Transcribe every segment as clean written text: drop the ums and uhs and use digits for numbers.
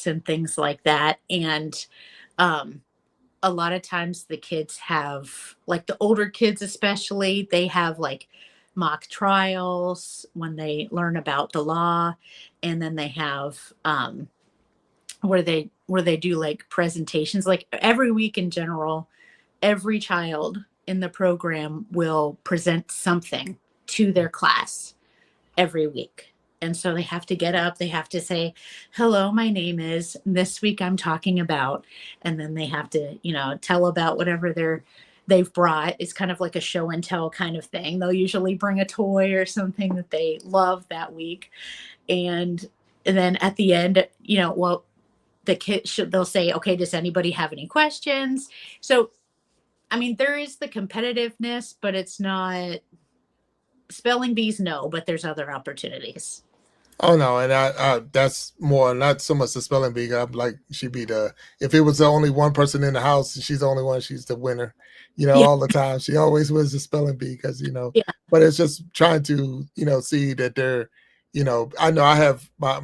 worksheets and things like that. And a lot of times the kids have, like the older kids especially, they have like mock trials when they learn about the law. And then they have where they do like presentations, like every week in general. Every child in the program will present something to their class every week. And so they have to get up, they have to say, hello, my name is, this week I'm talking about, and then they have to, tell about whatever they've brought. It's kind of like a show and tell kind of thing. They'll usually bring a toy or something that they love that week. And then at the end, the kids they'll say, okay, does anybody have any questions? So, I mean, there is the competitiveness, but it's not spelling bees, no, but there's other opportunities. Oh no, and I that's more not so much the spelling bee. I'm like she'd be if it was the only one person in the house, she's the only one, she's the winner, Yeah. all the time. She always wins the spelling bee because Yeah. but it's just trying to see that they're I know I have my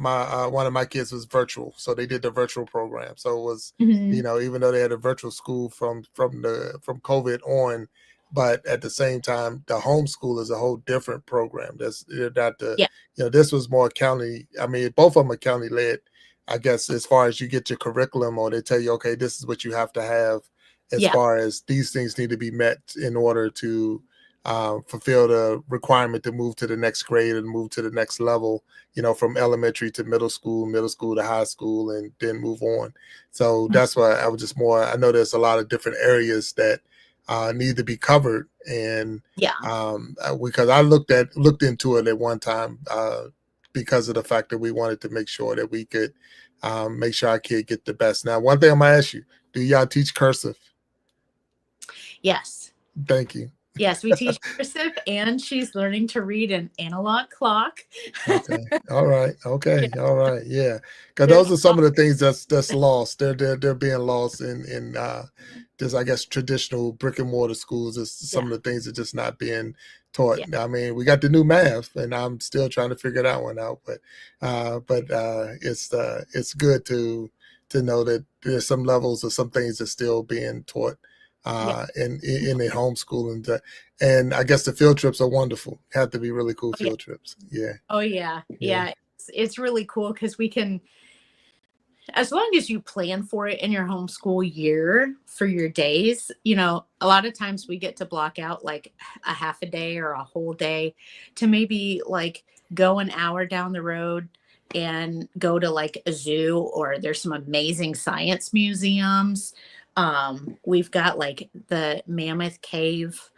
one of my kids was virtual, so they did the virtual program. So it was Mm-hmm. even though they had a virtual school from COVID on, but at the same time the homeschool is a whole different program. That's not the Yeah. this was more county. I mean, both of them are county led, I guess, as far as you get your curriculum, or they tell you, okay, this is what you have to have as Yeah. far as these things need to be met in order to fulfill the requirement to move to the next grade and move to the next level, from elementary to middle school to high school, and then move on. So that's why I was just more, I know there's a lot of different areas that need to be covered. And Yeah. because I looked into it at one time because of the fact that we wanted to make sure that we could make sure our kid get the best. Now, one thing I'm gonna ask you: do y'all teach cursive? Yes. Thank you. Yes, we teach cursive, and she's learning to read an analog clock. Okay. All right. Okay. Yeah. All right. Yeah. Because There's those are some of the things that's lost. They're being lost in just, I guess, traditional brick and mortar schools. Is some Yeah. of the things that just not being taught. Yeah. I mean, we got the new math, and I'm still trying to figure that one out. But it's good to know that there's some levels of some things that's still being taught Yeah. in the homeschooling. And I guess the field trips are wonderful. Have to be really cool Oh, yeah. field trips. Yeah. Oh, yeah. Yeah. Yeah. It's really cool because we can, as long as you plan for it in your homeschool year for your days, a lot of times we get to block out like a half a day or a whole day to maybe like go an hour down the road and go to like a zoo, or there's some amazing science museums. We've got like the Mammoth Cave.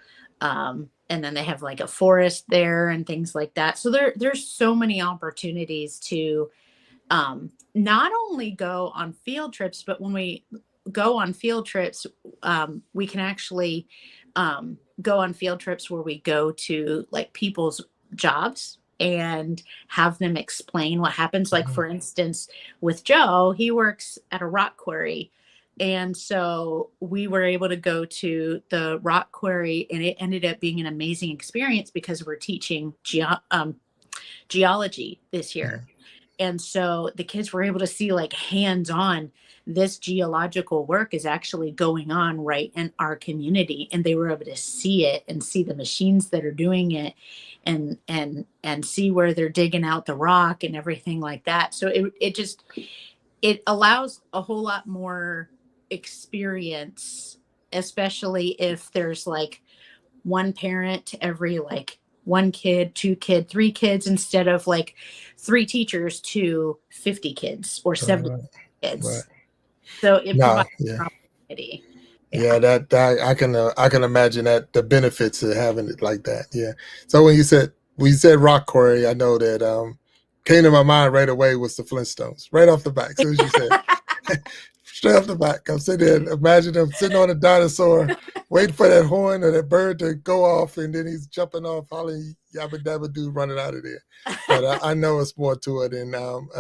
And then they have like a forest there and things like that. So there's so many opportunities to not only go on field trips, but when we go on field trips, we can actually go on field trips where we go to like people's jobs and have them explain what happens. Like, for instance, with Joe, he works at a rock quarry. And so we were able to go to the rock quarry, and it ended up being an amazing experience because we're teaching geology this year. And so the kids were able to see like hands-on, this geological work is actually going on right in our community. And they were able to see it and see the machines that are doing it, and see where they're digging out the rock and everything like that. So it allows a whole lot more experience, especially if there's like one parent to every like one kid, two kid, three kids, instead of like three teachers to 50 kids or 70 kids. Right. So it No, provides yeah. opportunity. Yeah, that I can imagine that the benefits of having it like that. Yeah. So when you said rock quarry, I know that came to my mind right away was the Flintstones, right off the back. As soon as you said straight off the back, I'm sitting there, imagine them sitting on a dinosaur, waiting for that horn or that bird to go off, and then he's jumping off, hollering yabba dabba doo, running out of there. But I know it's more to it, and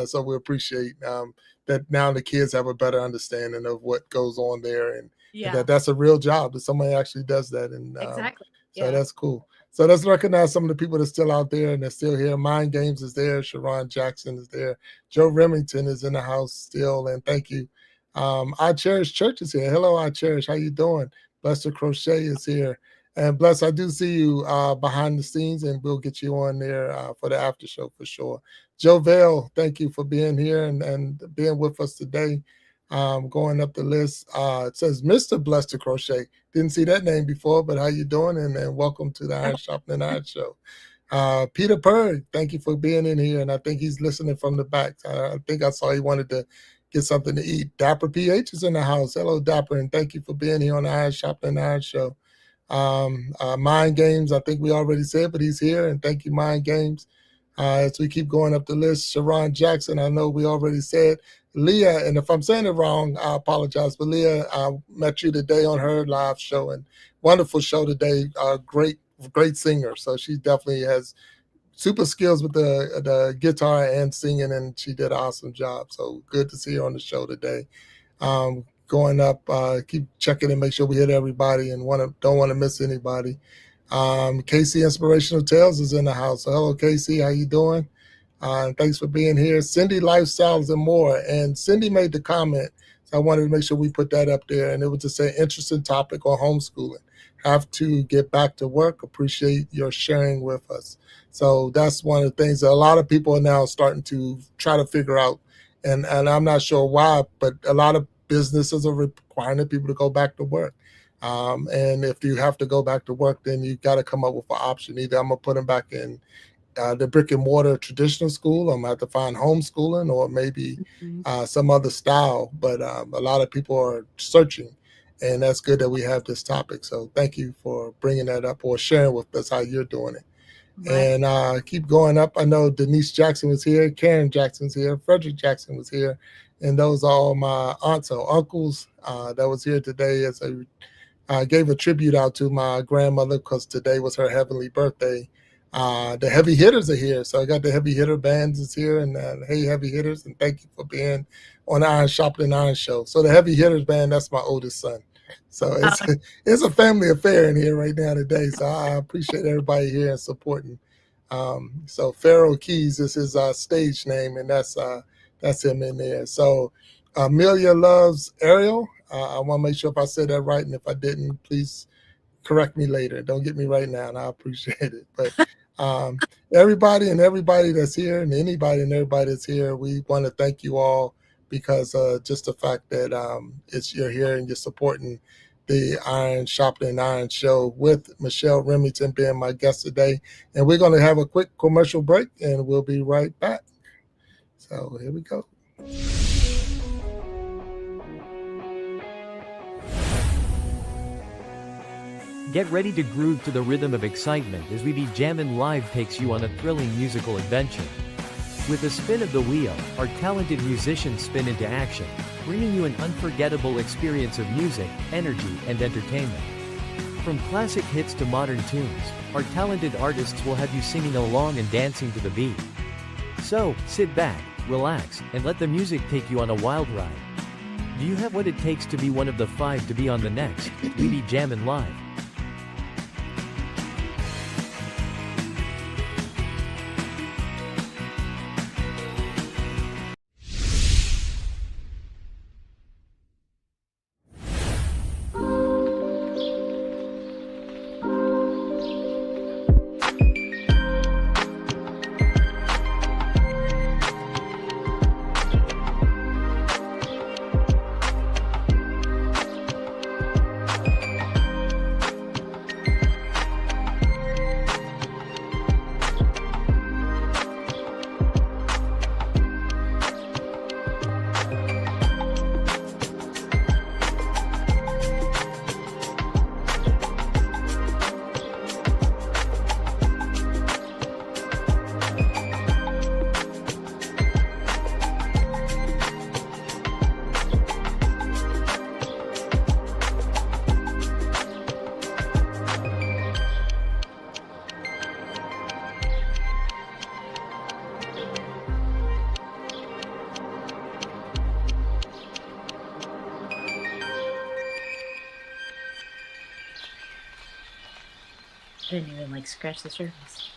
so we appreciate that now the kids have a better understanding of what goes on there, and Yeah, that's a real job that somebody actually does that. And exactly. so Yeah. that's cool. So let's recognize some of the people that's still out there and they're still here. Mind Games is there. Sharon Jackson is there. Joe Rimington is in the house still, and thank you. I Cherish Church is here. Hello, I Cherish. How you doing? Blessed Crochet is here. And Bless, I do see you behind the scenes, and we'll get you on there for the after show for sure. Joe Vale, thank you for being here and being with us today. Going up the list, it says Mr. Blessed Crochet. Didn't see that name before, but how you doing? And welcome to the Iron Sharpening Iron Show. Peter Purd, thank you for being in here, and I think he's listening from the back. I think I saw he wanted to get something to eat. Dapper PH is in the house. Hello, Dapper, and thank you for being here on the Iron Sharpening Iron Show. Mind Games, I think we already said, but he's here, and thank you, Mind Games. As we keep going up the list, Sharon Jackson, I know we already said. Leah, and if I'm saying it wrong, I apologize, but Leah, I met you today on her live show, and wonderful show today. Great singer, so she definitely has super skills with the guitar and singing, and she did an awesome job. So good to see her on the show today. Going up, keep checking and make sure we hit everybody, and don't want to miss anybody. Casey Inspirational Tales is in the house. So hello, Casey, how you doing? Thanks for being here. Cindy Lifestyles and More, and Cindy made the comment, so I wanted to make sure we put that up there, and it was just an interesting topic on homeschooling. Have to get back to work. Appreciate your sharing with us. So that's one of the things that a lot of people are now starting to try to figure out, and I'm not sure why, but a lot of businesses are requiring people to go back to work. And if you have to go back to work, then you got to come up with an option. Either I'm going to put them back in the brick and mortar traditional school, I'm going to have to find homeschooling, or maybe some other style. But a lot of people are searching, and that's good that we have this topic. So thank you for bringing that up or sharing with us how you're doing it. Right. And keep going up. I know Denise Jackson was here, Karen Jackson's here, Frederick Jackson was here, and those are all my aunts or uncles that was here today. As I gave a tribute out to my grandmother because today was her heavenly birthday. The heavy hitters are here, so I got the heavy hitter bands is here, and hey, heavy hitters, and thank you for being on the Iron Sharpening Iron Show. So the heavy hitters band, that's my oldest son. So it's a family affair in here right now today. So I appreciate everybody here and supporting. So Pharaoh Keys is his stage name, and that's him in there. So Amelia loves Ariel. I want to make sure if I said that right, and if I didn't, please correct me later. Don't get me right now, and I appreciate it. But everybody that's here, and anybody and everybody that's here, we want to thank you all, because just the fact that you're here and you're supporting the Iron Sharpening Iron Show with Michelle Rimington being my guest today. And we're going to have a quick commercial break, and we'll be right back. So here we go. Get ready to groove to the rhythm of excitement as We Be Jammin' Live takes you on a thrilling musical adventure. With a spin of the wheel, our talented musicians spin into action, bringing you an unforgettable experience of music, energy, and entertainment. From classic hits to modern tunes, our talented artists will have you singing along and dancing to the beat. So, sit back, relax, and let the music take you on a wild ride. Do you have what it takes to be one of the 5 to be on the next We Be Jammin' Live? I didn't even like scratch the surface.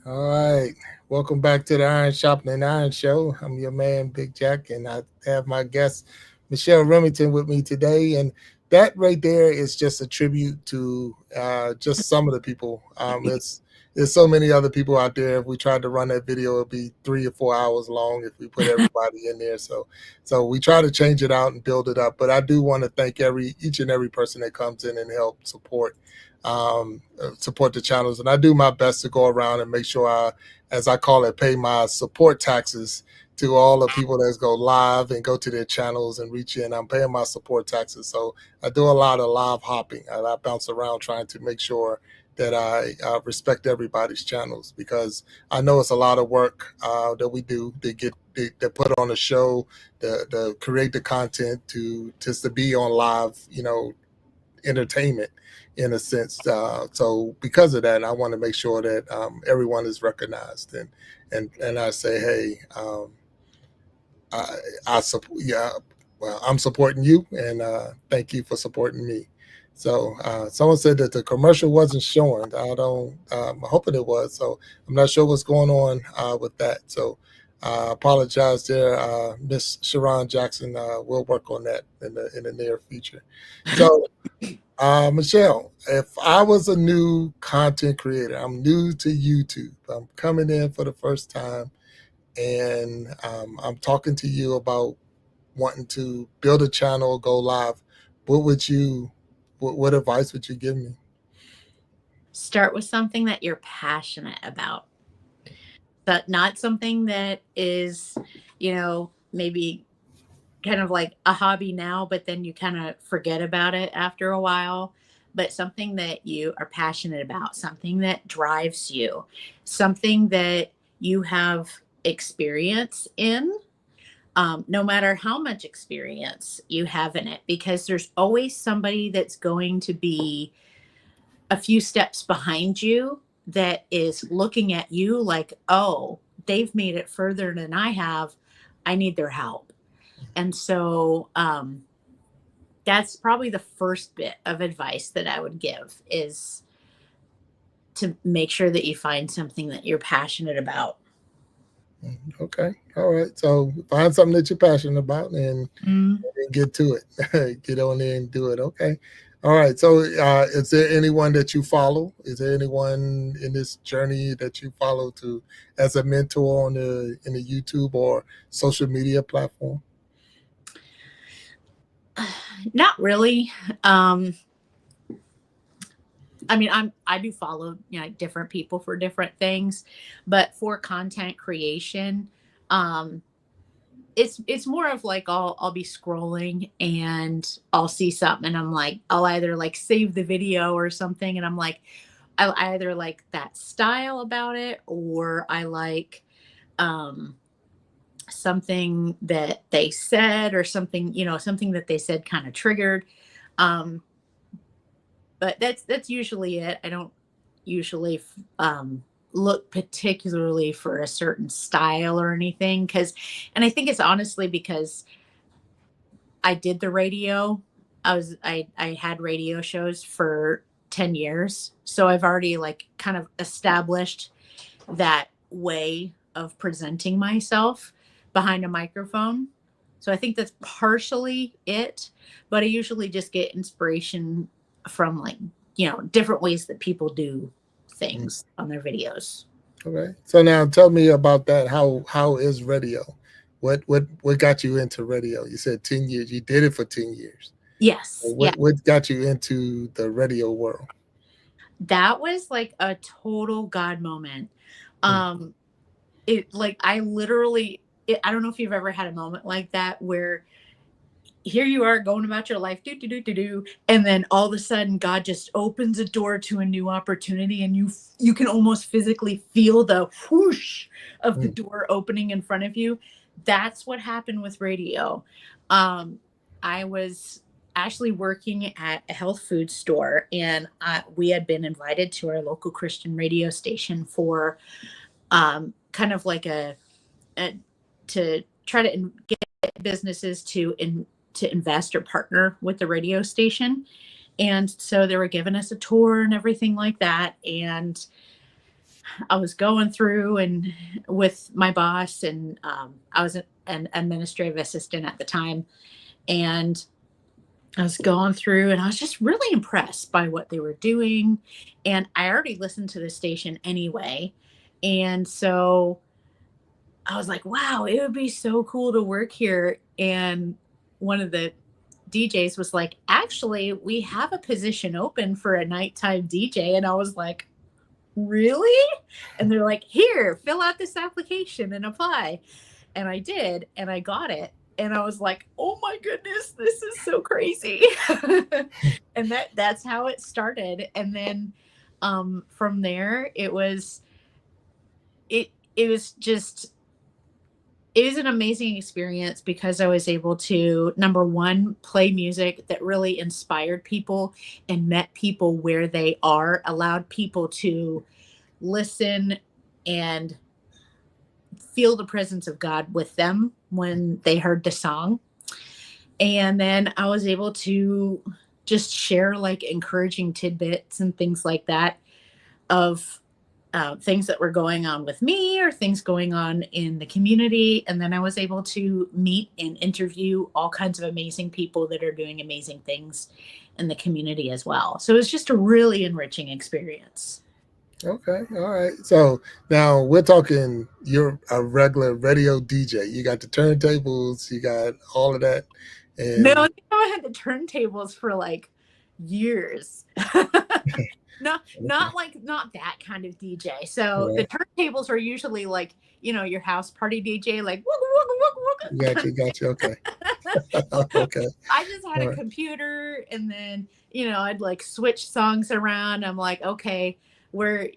All right. Welcome back to the Sharpening Iron Show. I'm your man, Big Jack, and I have my guest, Michelle Rimington, with me today. And that right there is just a tribute to just some of the people. There's so many other people out there. If we tried to run that video, it'd be 3 or 4 hours long if we put everybody in there. So we try to change it out and build it up. But I do want to thank each and every person that comes in and help support the channels, and I do my best to go around and make sure I, as I call it, pay my support taxes to all the people that go live and go to their channels and reach in. I'm paying my support taxes, so I do a lot of live hopping. I bounce around trying to make sure that I respect everybody's channels, because I know it's a lot of work that we do to put on a show, to create the content, to be on live, entertainment in a sense. So because of that, I want to make sure that everyone is recognized, and I say, hey, I support. Yeah, well, I'm supporting you, and thank you for supporting me. So someone said that the commercial wasn't showing. I don't. I'm hoping it was. So I'm not sure what's going on with that. So I apologize there, Miss Sharon Jackson. We'll work on that in the near future. So. Michelle, if I was a new content creator, I'm new to YouTube, I'm coming in for the first time, and I'm talking to you about wanting to build a channel, go live, what advice would you give me? Start with something that you're passionate about, but not something that is, maybe kind of like a hobby now, but then you kind of forget about it after a while. But something that you are passionate about, something that drives you, something that you have experience in, no matter how much experience you have in it, because there's always somebody that's going to be a few steps behind you that is looking at you like, oh, they've made it further than I have. I need their help. And so that's probably the first bit of advice that I would give, is to make sure that you find something that you're passionate about. Okay. All right. So find something that you're passionate about, and get to it. Get on there and do it. Okay. All right. So is there anyone that you follow? Is there anyone in this journey that you follow as a mentor in the YouTube or social media platform? Not really. I mean, I do follow, different people for different things, but for content creation, it's more of like I'll be scrolling and I'll see something and I'm like, I'll either like save the video or something, and I'm like, I either like that style about it, or I like something that they said, or something, something that they said kind of triggered. But that's usually it. I don't usually look particularly for a certain style or anything, and I think it's honestly because I did the radio. I had radio shows for 10 years, so I've already like kind of established that way of presenting myself behind a microphone. So I think that's partially it, but I usually just get inspiration from like, different ways that people do things on their videos. Okay. So now tell me about that. How is radio? What got you into radio? You said 10 years. You did it for 10 years. Yes. What got you into the radio world? That was like a total God moment. It like I literally I don't know if you've ever had a moment like that where here you are going about your life, and then all of a sudden God just opens a door to a new opportunity, and you can almost physically feel the whoosh of the door opening in front of you. That's what happened with radio. I was actually working at a health food store, and we had been invited to our local Christian radio station for kind of like to try to get businesses to invest or partner with the radio station. And so they were giving us a tour and everything like that. And I was going through and with my boss, and I was an administrative assistant at the time. And I was going through and I was just really impressed by what they were doing. And I already listened to the station anyway. And so I was like, wow, it would be so cool to work here. And one of the DJs was like, actually, we have a position open for a nighttime DJ. And I was like, really? And they're like, here, fill out this application and apply. And I did, and I got it. And I was like, oh my goodness, this is so crazy. And that's how it started. And then from there, it was just, it was an amazing experience because I was able to, number one, play music that really inspired people and met people where they are, allowed people to listen and feel the presence of God with them when they heard the song. And then I was able to just share like encouraging tidbits and things like that of things that were going on with me or things going on in the community. And then I was able to meet and interview all kinds of amazing people that are doing amazing things in the community as well. So it was just a really enriching experience. Okay. All right. So now we're talking, you're a regular radio DJ. You got the turntables, you got all of that. And No, I think I had the turntables for like years. Not that kind of DJ. So right. the turntables are usually like, your house party DJ, like wooga, wooga, wooga, wooga. Gotcha. Okay. Okay. I just had All a right. computer, and then, I'd like switch songs around. I'm like, okay, where,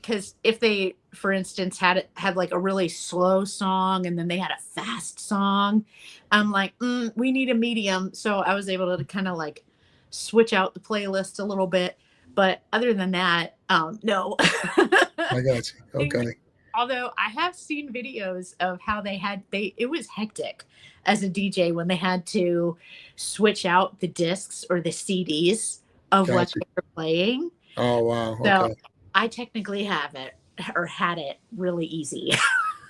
because if they, for instance, had like a really slow song and then they had a fast song, I'm like, we need a medium. So I was able to kind of like switch out the playlist a little bit. But other than that, no. I got you. Okay. Although I have seen videos of how it was hectic as a DJ when they had to switch out the discs or the CDs of what Gotcha. they were playing. Oh, wow. So Okay. I technically had it really easy.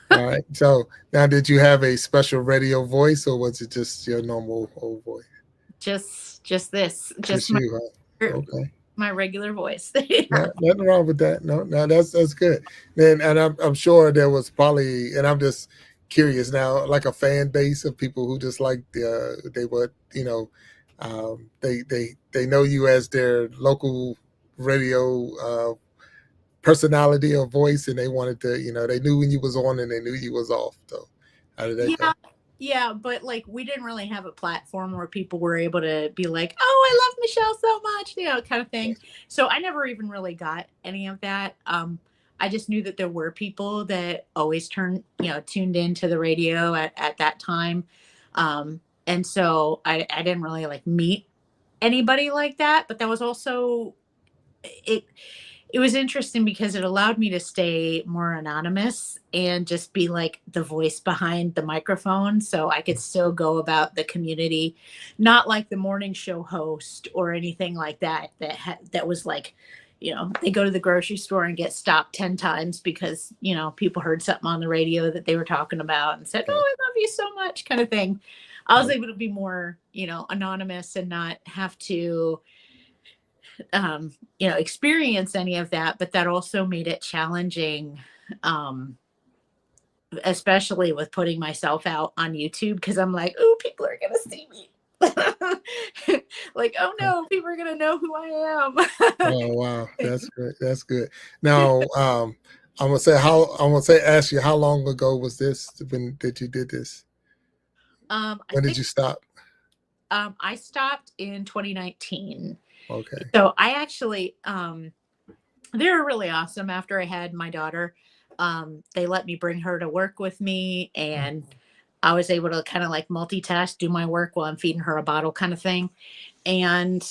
All right. So now, did you have a special radio voice, or was it just your normal old voice? Just this. Just my, you, huh? Okay. my regular voice. No, nothing wrong with that. No, that's good. Then, and I'm sure there was probably, and I'm just curious now, like a fan base of people who just like they would, they know you as their local radio personality or voice, and they wanted to, they knew when you was on and they knew you was off. So how did that go? Yeah, but like we didn't really have a platform where people were able to be like, oh, I love Michelle so much, kind of thing. So I never even really got any of that. I just knew that there were people that always tuned into the radio at that time. And so I didn't really like meet anybody like that, but that was also, it was interesting because it allowed me to stay more anonymous and just be like the voice behind the microphone. So I could still go about the community, not like the morning show host or anything like that, that was like, they go to the grocery store and get stopped 10 times because, people heard something on the radio that they were talking about and said, oh, I love you so much, kind of thing. I was able to be more, anonymous and not have to, experience any of that, but that also made it challenging, especially with putting myself out on YouTube, because I'm like, oh, people are gonna see me. Like, oh no, people are gonna know who I am. Oh wow, that's great. That's good. Now, I'm gonna ask you, how long ago was this? When did you did this? When did you stop? I stopped in 2019. Okay. So I actually, they were really awesome. After I had my daughter, they let me bring her to work with me, and I was able to kind of like multitask, do my work while I'm feeding her a bottle, kind of thing. And,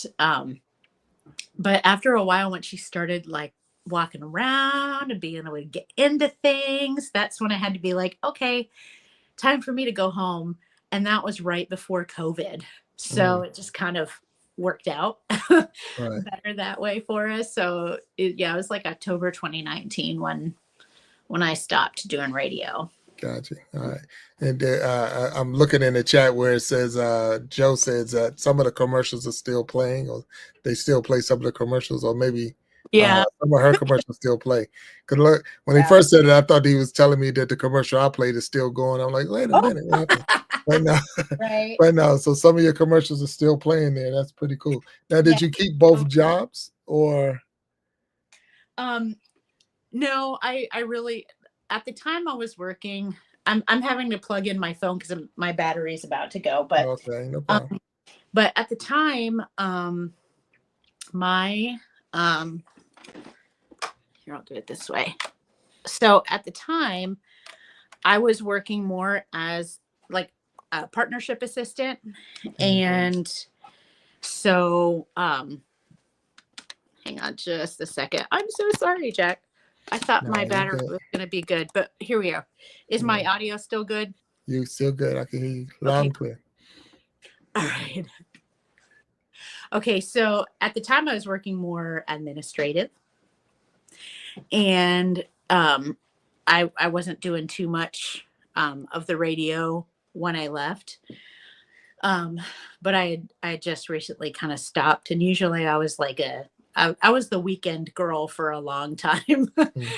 but after a while, when she started like walking around and being able to get into things, that's when I had to be like, okay, time for me to go home. And that was right before COVID. So it just kind of worked out Right. better that way for us. So it was like October 2019 when I stopped doing radio. Gotcha. All right. And I'm looking in the chat where it says, Joe says that some of the commercials are still playing, or they still play some of the commercials, or maybe some of her commercials still play. Because look, when he first said it, I thought he was telling me that the commercial I played is still going. I'm like, wait a minute, what happened? But no, Right. but no. So some of your commercials are still playing there. That's pretty cool. Now, did you keep both jobs, or? No, I really, at the time I was working, I'm having to plug in my phone because my battery's about to go. But Okay, no problem. But at the time, my here, I'll do it this way. So at the time, I was working more as like a partnership assistant, and so hang on just a second. I'm so sorry, Jack. I thought my battery was going to be good, but here we are. Is my audio still good? You still good. I can hear you loud and clear. All right. Okay, so at the time I was working more administrative, and I wasn't doing too much of the radio when I left. But I just recently kind of stopped, and usually I was like I was the weekend girl for a long time.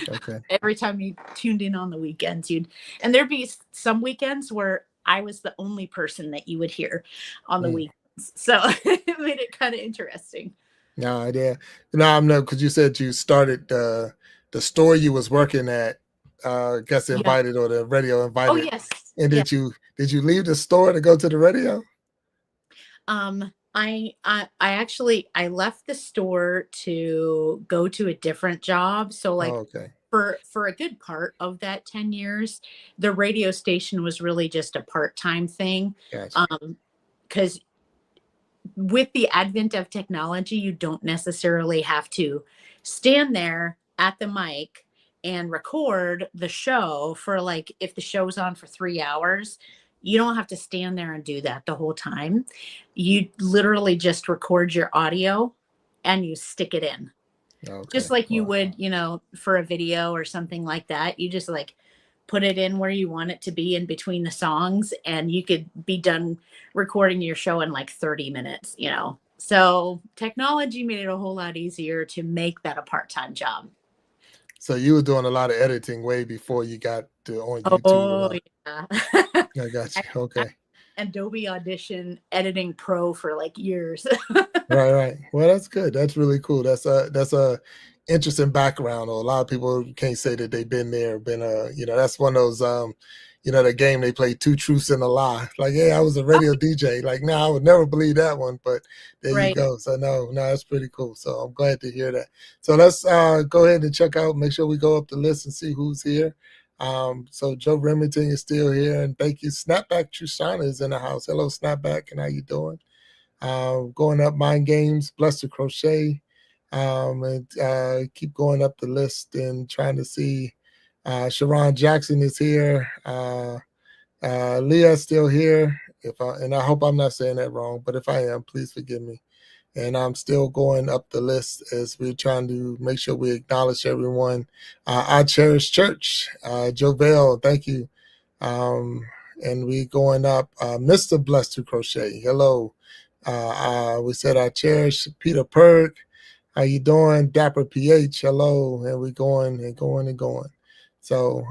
Okay. Every time you tuned in on the weekends, and there'd be some weekends where I was the only person that you would hear on the weekends. So it made it kind of interesting. No idea. No, I'm not, because you said you started the store you was working at. Guess invited, or the radio invited. Oh yes. And did you leave the store to go to the radio? I actually left the store to go to a different job. So like for a good part of that 10 years, the radio station was really just a part-time thing. Gotcha. Because with the advent of technology, you don't necessarily have to stand there at the mic and record the show for, like, if the show's on for 3 hours, you don't have to stand there and do that the whole time. You literally just record your audio and you stick it in. Okay. Just like you would, for a video or something like that. You just like put it in where you want it to be in between the songs, and you could be done recording your show in like 30 minutes, So technology made it a whole lot easier to make that a part-time job. So you were doing a lot of editing way before you got to on YouTube. Oh, yeah. I got you. Okay. Adobe Audition Editing Pro for like years. Right. Well, that's good. That's really cool. That's a interesting background. Or a lot of people can't say that they've been there. That's one of those the game they play, two truths and a lie. Like, hey, I was a radio DJ. Like, no, I would never believe that one, but there you go. So no, that's pretty cool. So I'm glad to hear that. So let's go ahead and check out, make sure we go up the list and see who's here. So Joe Rimington is still here, and thank you. Snapback Trishana is in the house. Hello, Snapback, and how you doing? Going up Mind Games, Blessed to Crochet, and keep going up the list and trying to see. Sharon Jackson is here. Leah's still here. And I hope I'm not saying that wrong, but if I am, please forgive me. And I'm still going up the list as we're trying to make sure we acknowledge everyone. I Cherish Church, Jovel, thank you. And we going up, Mr. Blessed to Crochet. Hello. We said I Cherish Peter Perk. How you doing? Dapper PH. Hello. And we going and going and going. So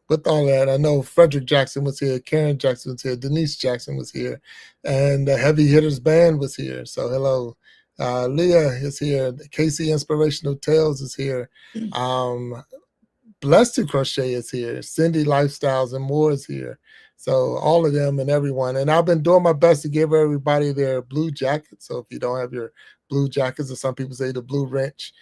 with all that, I know Frederick Jackson was here, Karen Jackson was here, Denise Jackson was here, and the Heavy Hitters Band was here. So hello. Leah is here. Casey Inspirational Tales is here. Blessed to Crochet is here. Cindy Lifestyles and More is here. So all of them and everyone. And I've been doing my best to give everybody their blue jacket. So if you don't have your blue jackets, or some people say the blue wrench,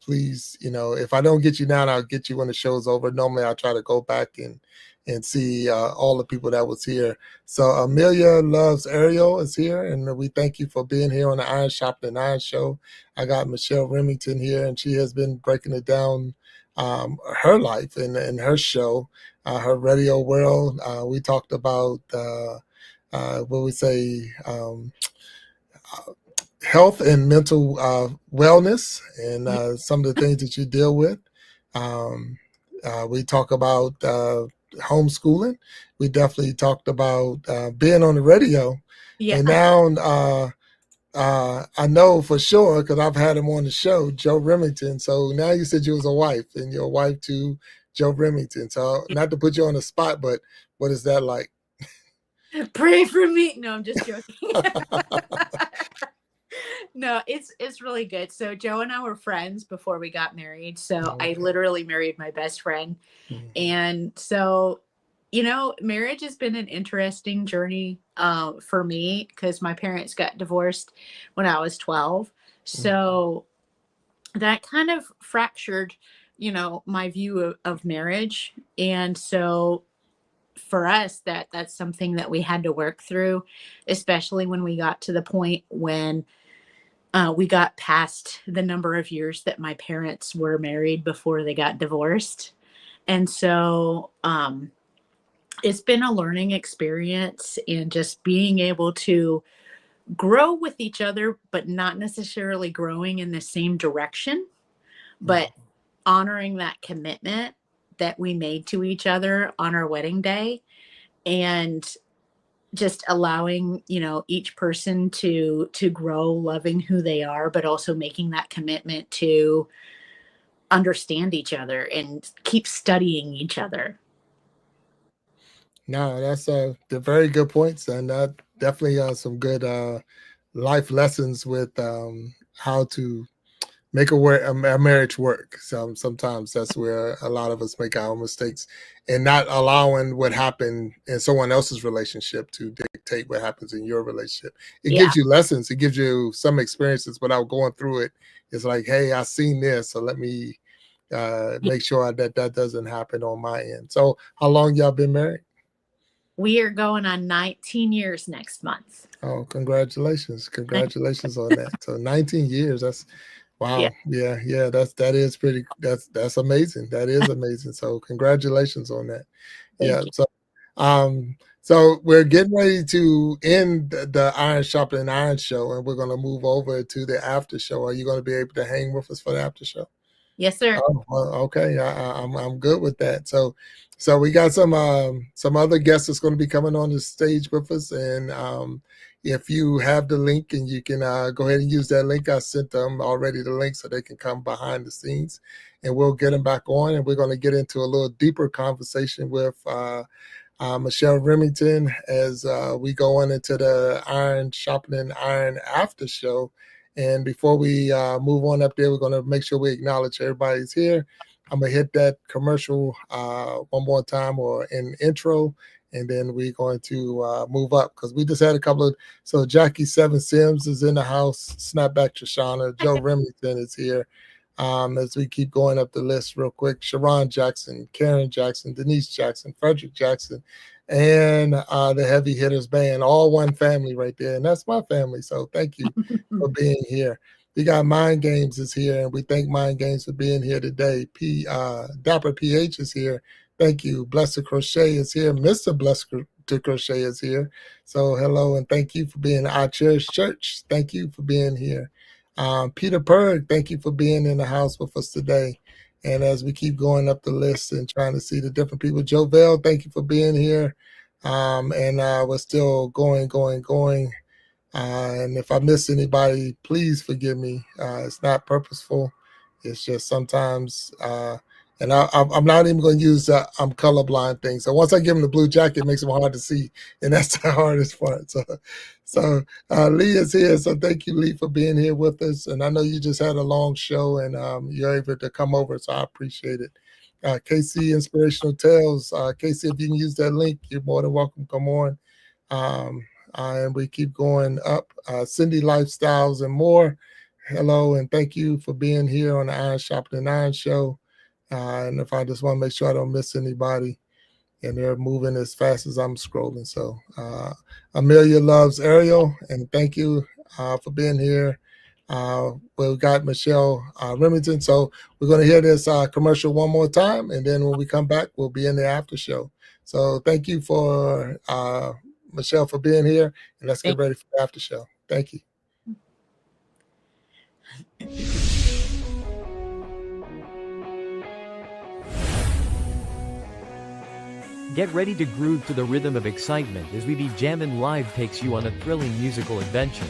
please, if I don't get you now, I'll get you when the show's over. Normally I'll try to go back and see all the people that was here. So Amelia Loves Ariel is here, and we thank you for being here on the Iron Sharpening Iron Show. I got Michelle Remington here, and she has been breaking it down, her life and her show, her radio world. We talked about what we say, health and mental wellness and some of the things that you deal with. We talk about homeschooling. We definitely talked about being on the radio. Yeah. And now I know for sure, because I've had him on the show, Joe Rimington. So now you said you was a wife, and your wife to Joe Rimington. So not to put you on the spot, but what is that like? Pray for me. No, I'm just joking. No, it's really good. So Joe and I were friends before we got married. So I literally married my best friend. Mhm. And so, marriage has been an interesting journey for me because my parents got divorced when I was 12. So that kind of fractured, my view of marriage. And so for us, that's something that we had to work through, especially when we got to the point when we got past the number of years that my parents were married before they got divorced. And so it's been a learning experience and just being able to grow with each other, but not necessarily growing in the same direction, but honoring that commitment that we made to each other on our wedding day, and just allowing each person to grow, loving who they are, but also making that commitment to understand each other and keep studying each other. No, that's the very good points, and definitely some good life lessons with how to make a marriage work. So sometimes that's where a lot of us make our own mistakes, and not allowing what happened in someone else's relationship to dictate what happens in your relationship. It gives you lessons. It gives you some experiences without going through it. It's like, hey, I've seen this, so let me make sure that doesn't happen on my end. So how long y'all been married? We are going on 19 years next month. Oh, congratulations. Congratulations on that. So 19 years, that's wow. Yeah. That is pretty, that's amazing. That is amazing. So congratulations on that. Thank you. So we're getting ready to end the Iron Sharpening Iron show, and we're going to move over to the after show. Are you going to be able to hang with us for the after show? Yes, sir. Oh, well, okay. I'm good with that. So we got some other guests that's going to be coming on the stage with us, and if you have the link, and you can go ahead and use that link. I sent them already the link so they can come behind the scenes, and we'll get them back on, and we're going to get into a little deeper conversation with Michelle Rimington as we go on into the Iron Sharpening Iron after show. And before we move on up there, we're going to make sure we acknowledge everybody's here. I'm going to hit that commercial one more time, or an intro, and then we're going to move up because we just had a couple of. So Jackie Seven Sims is in the house. Snapback Shoshana. Joe Remington is here. As we keep going up the list real quick, Sharon Jackson, Karen Jackson, Denise Jackson, Frederick Jackson, and the Heavy Hitters Band, all one family right there. And that's my family. So thank you for being here. We got Mind Games is here, and we thank Mind Games for being here today. Dapper PH is here. Thank you. Blessed Crochet is here. Mr. Blessed to Crochet is here. So hello, and thank you for being our Cherished Church. Thank you for being here. Peter Berg, thank you for being in the house with us today. And as we keep going up the list and trying to see the different people, Joe Bell, thank you for being here. And we're still going. And if I miss anybody, please forgive me. It's not purposeful. It's just sometimes, and I'm not even going to use I'm colorblind thing. So once I give them the blue jacket, it makes them hard to see, and that's the hardest part. So Lee is here. So thank you, Lee, for being here with us. And I know you just had a long show, and you're able to come over, so I appreciate it. KC Inspirational Tales. KC, if you can use that link, you're more than welcome. Come on. And we keep going up. Cindy Lifestyles and More. Hello, and thank you for being here on the Iron Sharpening Iron show. And if I just want to make sure I don't miss anybody, and they're moving as fast as I'm scrolling. So Amelia loves Ariel, and thank you for being here. We got Michelle Remington. So we're going to hear this commercial one more time, and then when we come back, we'll be in the after show. So thank you for Michelle for being here, and let's get ready for the after show. Thank you. Get ready to groove to the rhythm of excitement as we be Jammin' Live takes you on a thrilling musical adventure.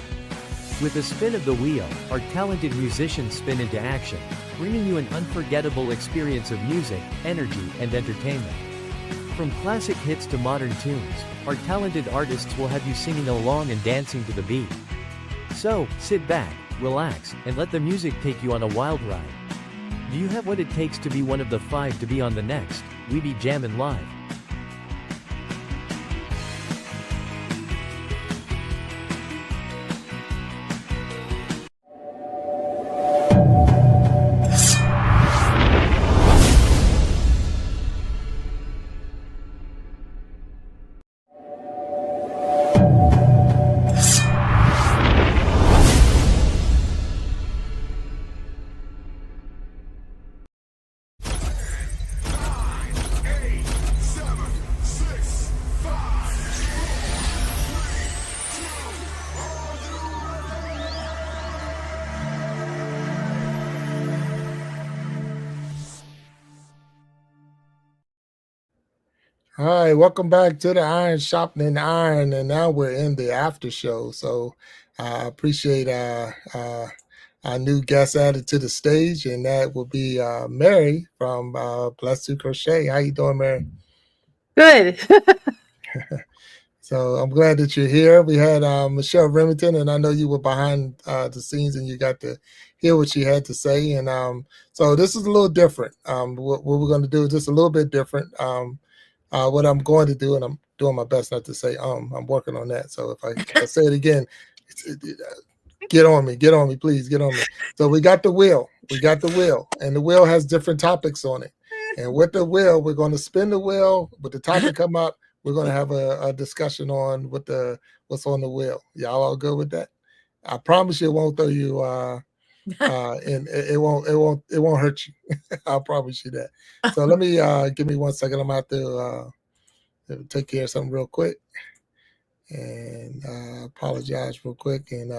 With a spin of the wheel, our talented musicians spin into action, bringing you an unforgettable experience of music, energy, and entertainment. From classic hits to modern tunes, our talented artists will have you singing along and dancing to the beat. So, sit back, relax, and let the music take you on a wild ride. Do you have what it takes to be one of the 5 to be on the next We Be Jammin' Live? All right, welcome back to the Iron Sharpening Iron, and now we're in the after show. So I appreciate our new guest added to the stage, and that will be Mary from Blessed to Crochet. How you doing, Mary? Good. So I'm glad that you're here. We had Michelle Rimington, and I know you were behind the scenes, and you got to hear what she had to say. And so this is a little different. What we're going to do is just a little bit different. What I'm going to do, and I'm doing my best not to say I'm working on that. So if I say it again, get on me, please get on me. So we got the wheel, and the wheel has different topics on it. And with the wheel, we're going to spin the wheel. With the topic come up, we're going to have a discussion on what's on the wheel. Y'all all good with that? I promise you, it won't throw you. And it won't hurt you. I'll promise you that. So let me give me 1 second. I'm out to take care of something real quick, and apologize real quick. And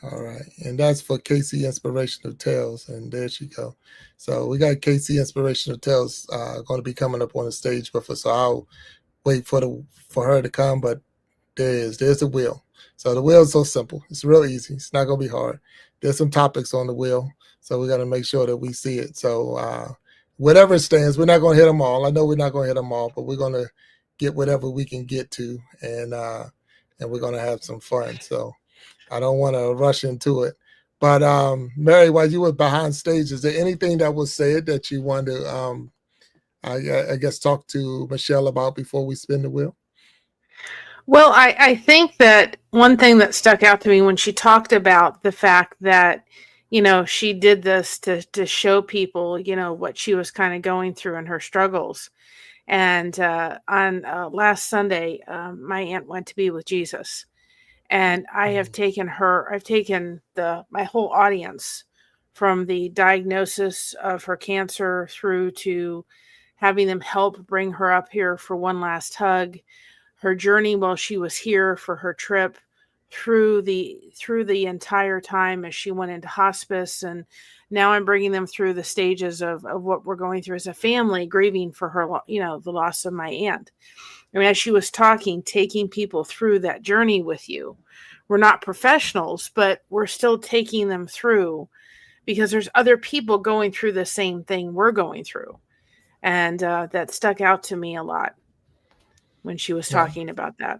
all right, and that's for Casey Inspirational Tales, and there she go. So we got Casey Inspirational Tales going to be coming up on the stage with us. So I'll wait for her to come, but there's the wheel. So the wheel is so simple. It's real easy. It's not going to be hard. There's some topics on the wheel, so we got to make sure that we see it. So whatever it stands, we're not going to hit them all. I know we're not going to hit them all, but we're going to get whatever we can get to, and we're going to have some fun. So I don't want to rush into it. But Mary, while you were behind stage, is there anything that was said that you wanted to, I guess, talk to Michelle about before we spin the wheel? Well, I think that one thing that stuck out to me when she talked about the fact that, she did this to show people, what she was kind of going through and her struggles. And on last Sunday, my aunt went to be with Jesus. And I've taken my whole audience from the diagnosis of her cancer through to having them help bring her up here for one last hug, her journey while she was here for her trip, through the entire time as she went into hospice. And now I'm bringing them through the stages of what we're going through as a family, grieving for her, the loss of my aunt. I mean, as she was talking, taking people through that journey with you. We're not professionals, but we're still taking them through because there's other people going through the same thing we're going through. And that stuck out to me a lot when she was talking about that.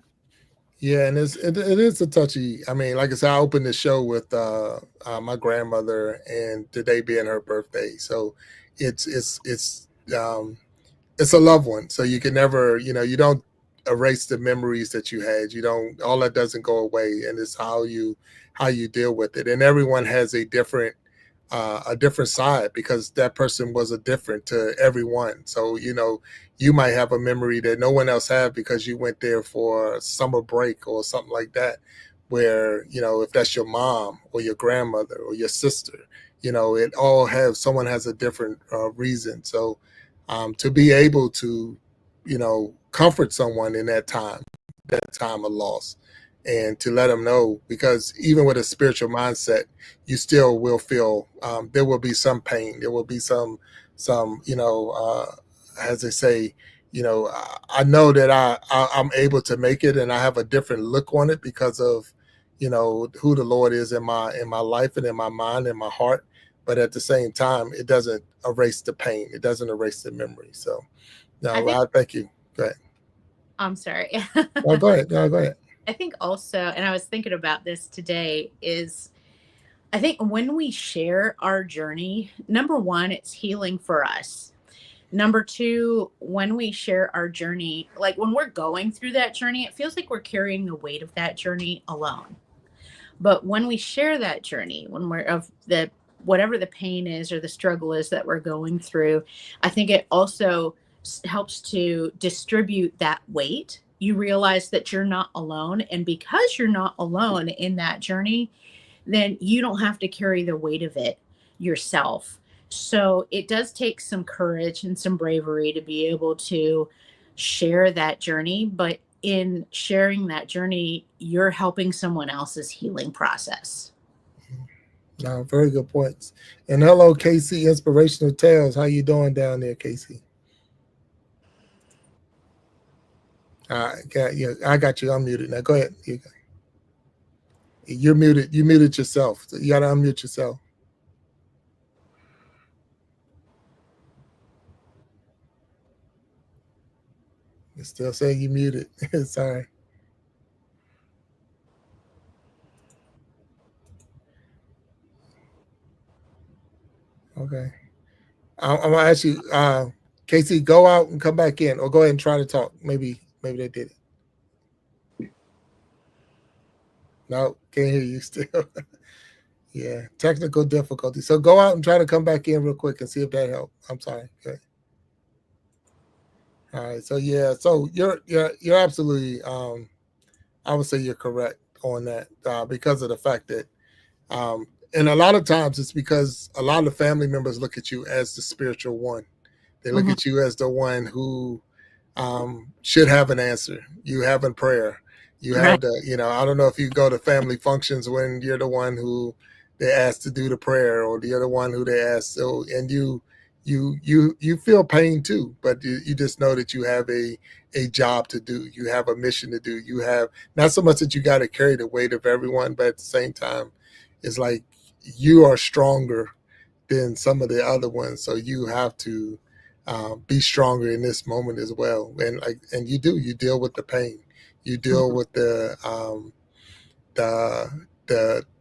Yeah, and it is a touchy. I mean, like I said, I opened the show with my grandmother, and today being her birthday, so it's a loved one. So you can never, you don't erase the memories that you had. You don't. All that doesn't go away, and it's how you deal with it. And everyone has a different side because that person was a different to everyone. So you might have a memory that no one else had because you went there for a summer break or something like that, where if that's your mom or your grandmother or your sister, it all someone has a different reason. So to be able to comfort someone in that time of loss and to let them know, because even with a spiritual mindset, you still will feel, there will be some pain. There will be some, as they say, I know that I'm able to make it, and I have a different look on it because of, who the Lord is in my life and in my mind and my heart. But at the same time, it doesn't erase the pain. It doesn't erase the memory. So, no, I thank you. Go ahead. I'm sorry. No, go ahead. No, go ahead. I think also, and I was thinking about this today, is I think when we share our journey, number one, it's healing for us. Number two, when we share our journey, like when we're going through that journey, it feels like we're carrying the weight of that journey alone. But when we share that journey, when we're of the whatever the pain is or the struggle is that we're going through, I think it also helps to distribute that weight. You realize that you're not alone. And because you're not alone in that journey, then you don't have to carry the weight of it yourself. So it does take some courage and some bravery to be able to share that journey. But in sharing that journey, you're helping someone else's healing process. No, very good points. And hello, Casey, Inspirational Tales. How you doing down there, Casey? I got you unmuted. Now go ahead. You're muted. You muted yourself. So you got to unmute yourself. It's still saying you muted. Sorry. Okay. I'm gonna ask you, Casey, go out and come back in, or go ahead and try to talk. Maybe they did it. No, can't hear you still. Yeah, technical difficulty. So go out and try to come back in real quick and see if that helped. I'm sorry. Okay. All right. So yeah. So you're absolutely. I would say you're correct on that, because of the fact that, and a lot of times it's because a lot of family members look at you as the spiritual one. They look at you as the one who should have an answer. You have in prayer. You have the, I don't know if you go to family functions when you're the one who they ask to do the prayer, or the other one who they ask. So, and you feel pain too, but you just know that you have a job to do. You have a mission to do. You have not so much that you got to carry the weight of everyone, but at the same time, it's like you are stronger than some of the other ones. So you have to be stronger in this moment as well. And you deal with the pain. You deal with the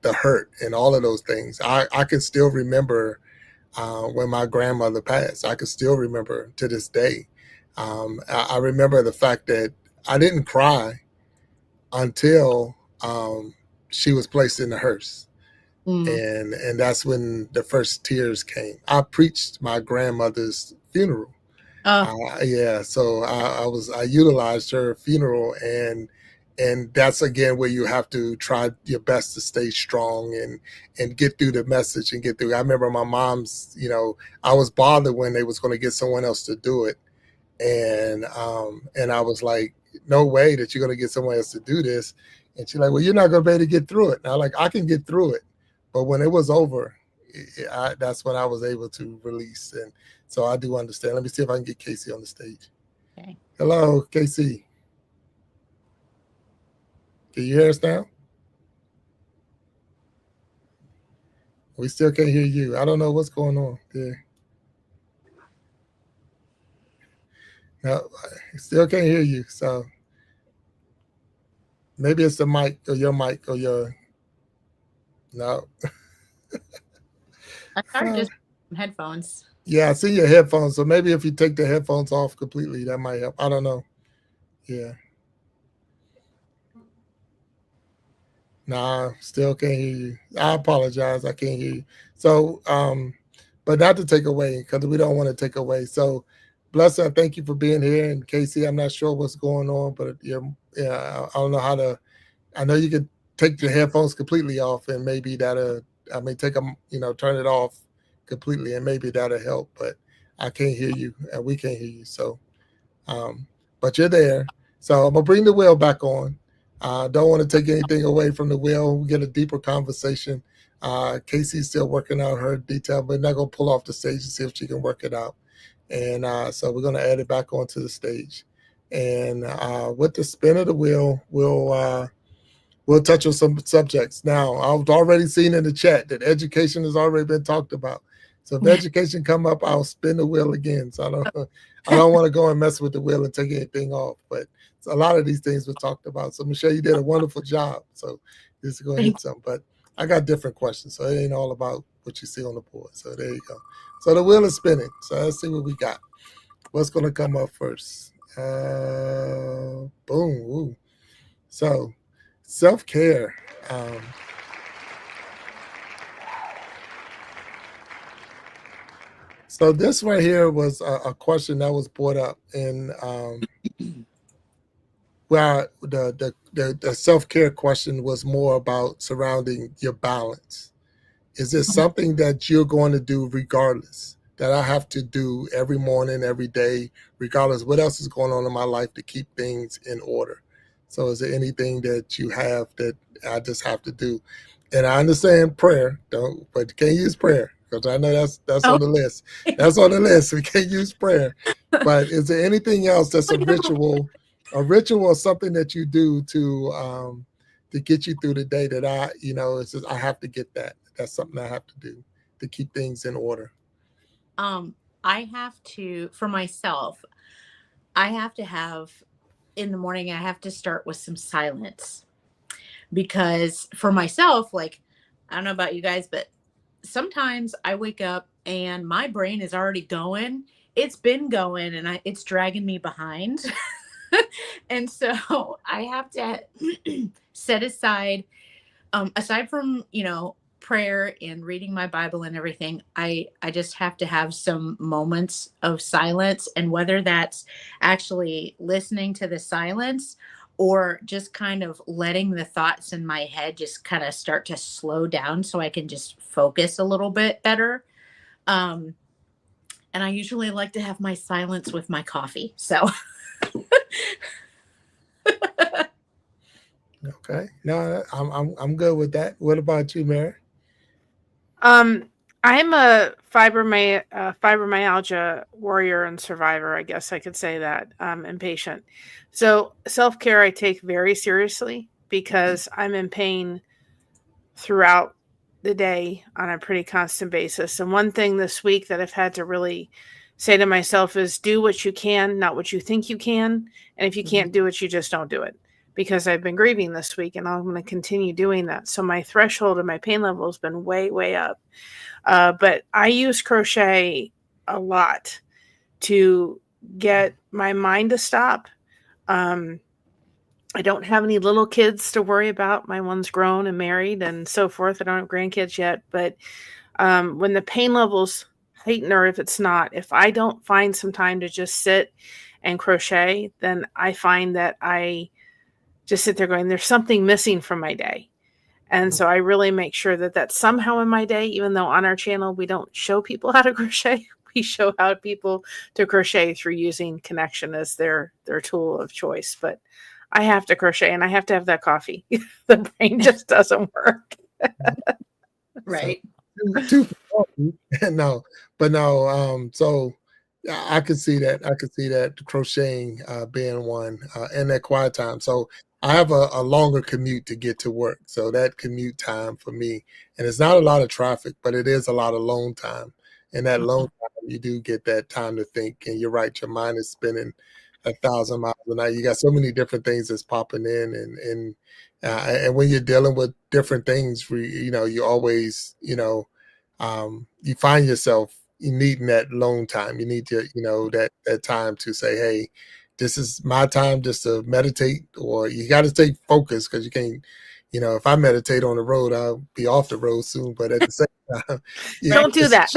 hurt and all of those things. I can still remember when my grandmother passed. I can still remember to this day. I remember the fact that I didn't cry until she was placed in the hearse. And that's when the first tears came. I preached my grandmother's funeral. So I utilized her funeral, and that's again where you have to try your best to stay strong and get through the message and get through. I remember my mom's, I was bothered when they was going to get someone else to do it. And I was like, no way that you're going to get someone else to do this. And she's like, well, you're not going to be able to get through it. And I'm like, I can get through it. But when it was over, that's when I was able to release. And so I do understand. Let me see if I can get Casey on the stage. Okay. Hello, Casey. Can you hear us now? We still can't hear you. I don't know what's going on there. No, I still can't hear you. So maybe it's the mic or your. No. I started just headphones. Yeah, I see your headphones. So maybe if you take the headphones off completely, that might help. I don't know. Yeah. Nah, still can't hear you. I apologize. I can't hear you. So, but not to take away, because we don't want to take away. So, Blessing, thank you for being here. And Casey, I'm not sure what's going on, but I don't know how to. I know you could take the headphones completely off, and maybe take them, turn it off completely, and maybe that'll help. But I can't hear you, and we can't hear you. So, but you're there. So I'm gonna bring the wheel back on. Don't want to take anything away from the wheel. We get a deeper conversation. Casey's still working out her detail, but not going to pull off the stage to see if she can work it out. And so we're going to add it back onto the stage. And with the spin of the wheel, we'll touch on some subjects. Now, I've already seen in the chat that education has already been talked about. So if education come up, I'll spin the wheel again. So I don't want to go and mess with the wheel and take anything off. But a lot of these things were talked about. So Michelle, you did a wonderful job. So this is going to hit some. But I got different questions. So it ain't all about what you see on the board. So there you go. So the wheel is spinning. So let's see what we got. What's going to come up first? Boom. Ooh. So self-care. So this right here was a question that was brought up in where the self-care question was more about surrounding your balance. Is this something that you're going to do regardless, that I have to do every morning, every day, regardless what else is going on in my life to keep things in order? So is there anything that you have that I just have to do? And I understand prayer, but you can't use prayer because I know that's on the list. That's on the list. We can't use prayer. But is there anything else that's a ritual or something that you do to get you through the day that it's just, I have to get that. That's something I have to do to keep things in order. I have to, for myself, I have to have in the morning, I have to start with some silence, because for myself, like, I don't know about you guys, but sometimes I wake up and my brain is already going. It's been going and it's dragging me behind. And so I have to set aside, aside from, prayer and reading my Bible and everything, I just have to have some moments of silence. And whether that's actually listening to the silence or just kind of letting the thoughts in my head just kind of start to slow down so I can just focus a little bit better. And I usually like to have my silence with my coffee. So. Okay. No, I'm good with that. What about you, Mary? I'm a fibromyalgia warrior and survivor. I guess I could say that. And patient. So self-care I take very seriously because I'm in pain throughout the day on a pretty constant basis. And one thing this week that I've had to really say to myself is do what you can, not what you think you can. And if you can't do it, you just don't do it. Because I've been grieving this week and I'm going to continue doing that. So my threshold and my pain level has been way, way up. But I use crochet a lot to get my mind to stop. I don't have any little kids to worry about. My one's grown and married and so forth. I don't have grandkids yet. But when the pain levels heighten, or if it's not, if I don't find some time to just sit and crochet, then I find that I just sit there going, there's something missing from my day. And so I really make sure that that's somehow in my day, even though on our channel, we don't show people how to crochet. We show how people to crochet through using connection as their tool of choice. But I have to crochet and I have to have that coffee. The brain just doesn't work. Right. So I could see that. I could see that crocheting being one and that quiet time. So I have a longer commute to get to work. So that commute time for me, and it's not a lot of traffic, but it is a lot of alone time. And that alone time, you do get that time to think. And you're right, your mind is spinning 1,000 miles an hour. You got so many different things that's popping in, and when you're dealing with different things, you always, you find yourself needing that alone time. You need to, that time to say, hey, this is my time just to meditate, or you got to stay focused because you can't, if I meditate on the road, I'll be off the road soon. But at the same time, Don't do that.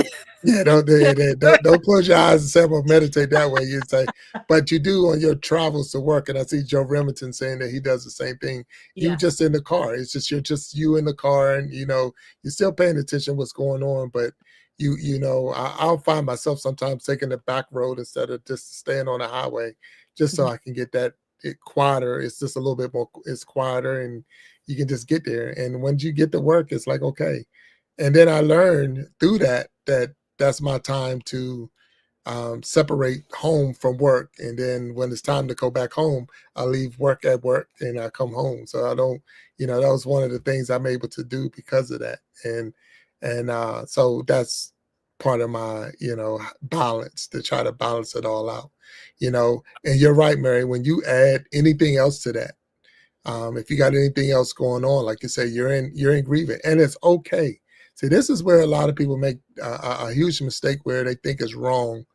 Yeah, don't close your eyes and say I'm gonna meditate that way. You say, but you do on your travels to work. And I see Joe Rimington saying that he does the same thing. Yeah. You just in the car. It's just you in the car, and you're still paying attention to what's going on, but I'll find myself sometimes taking the back road instead of just staying on the highway, just so I can get that it quieter. It's just a little bit more, it's quieter, and you can just get there. And once you get to work, it's like, okay. And then I learned through that that's my time to separate home from work. And then when it's time to go back home, I leave work at work and I come home. So I don't, that was one of the things I'm able to do because of that. And so that's part of my, balance, to try to balance it all out, and you're right, Mary, when you add anything else to that, if you got anything else going on, like you say, you're in grieving, and it's okay. See, this is where a lot of people make a huge mistake, where they think it's wrong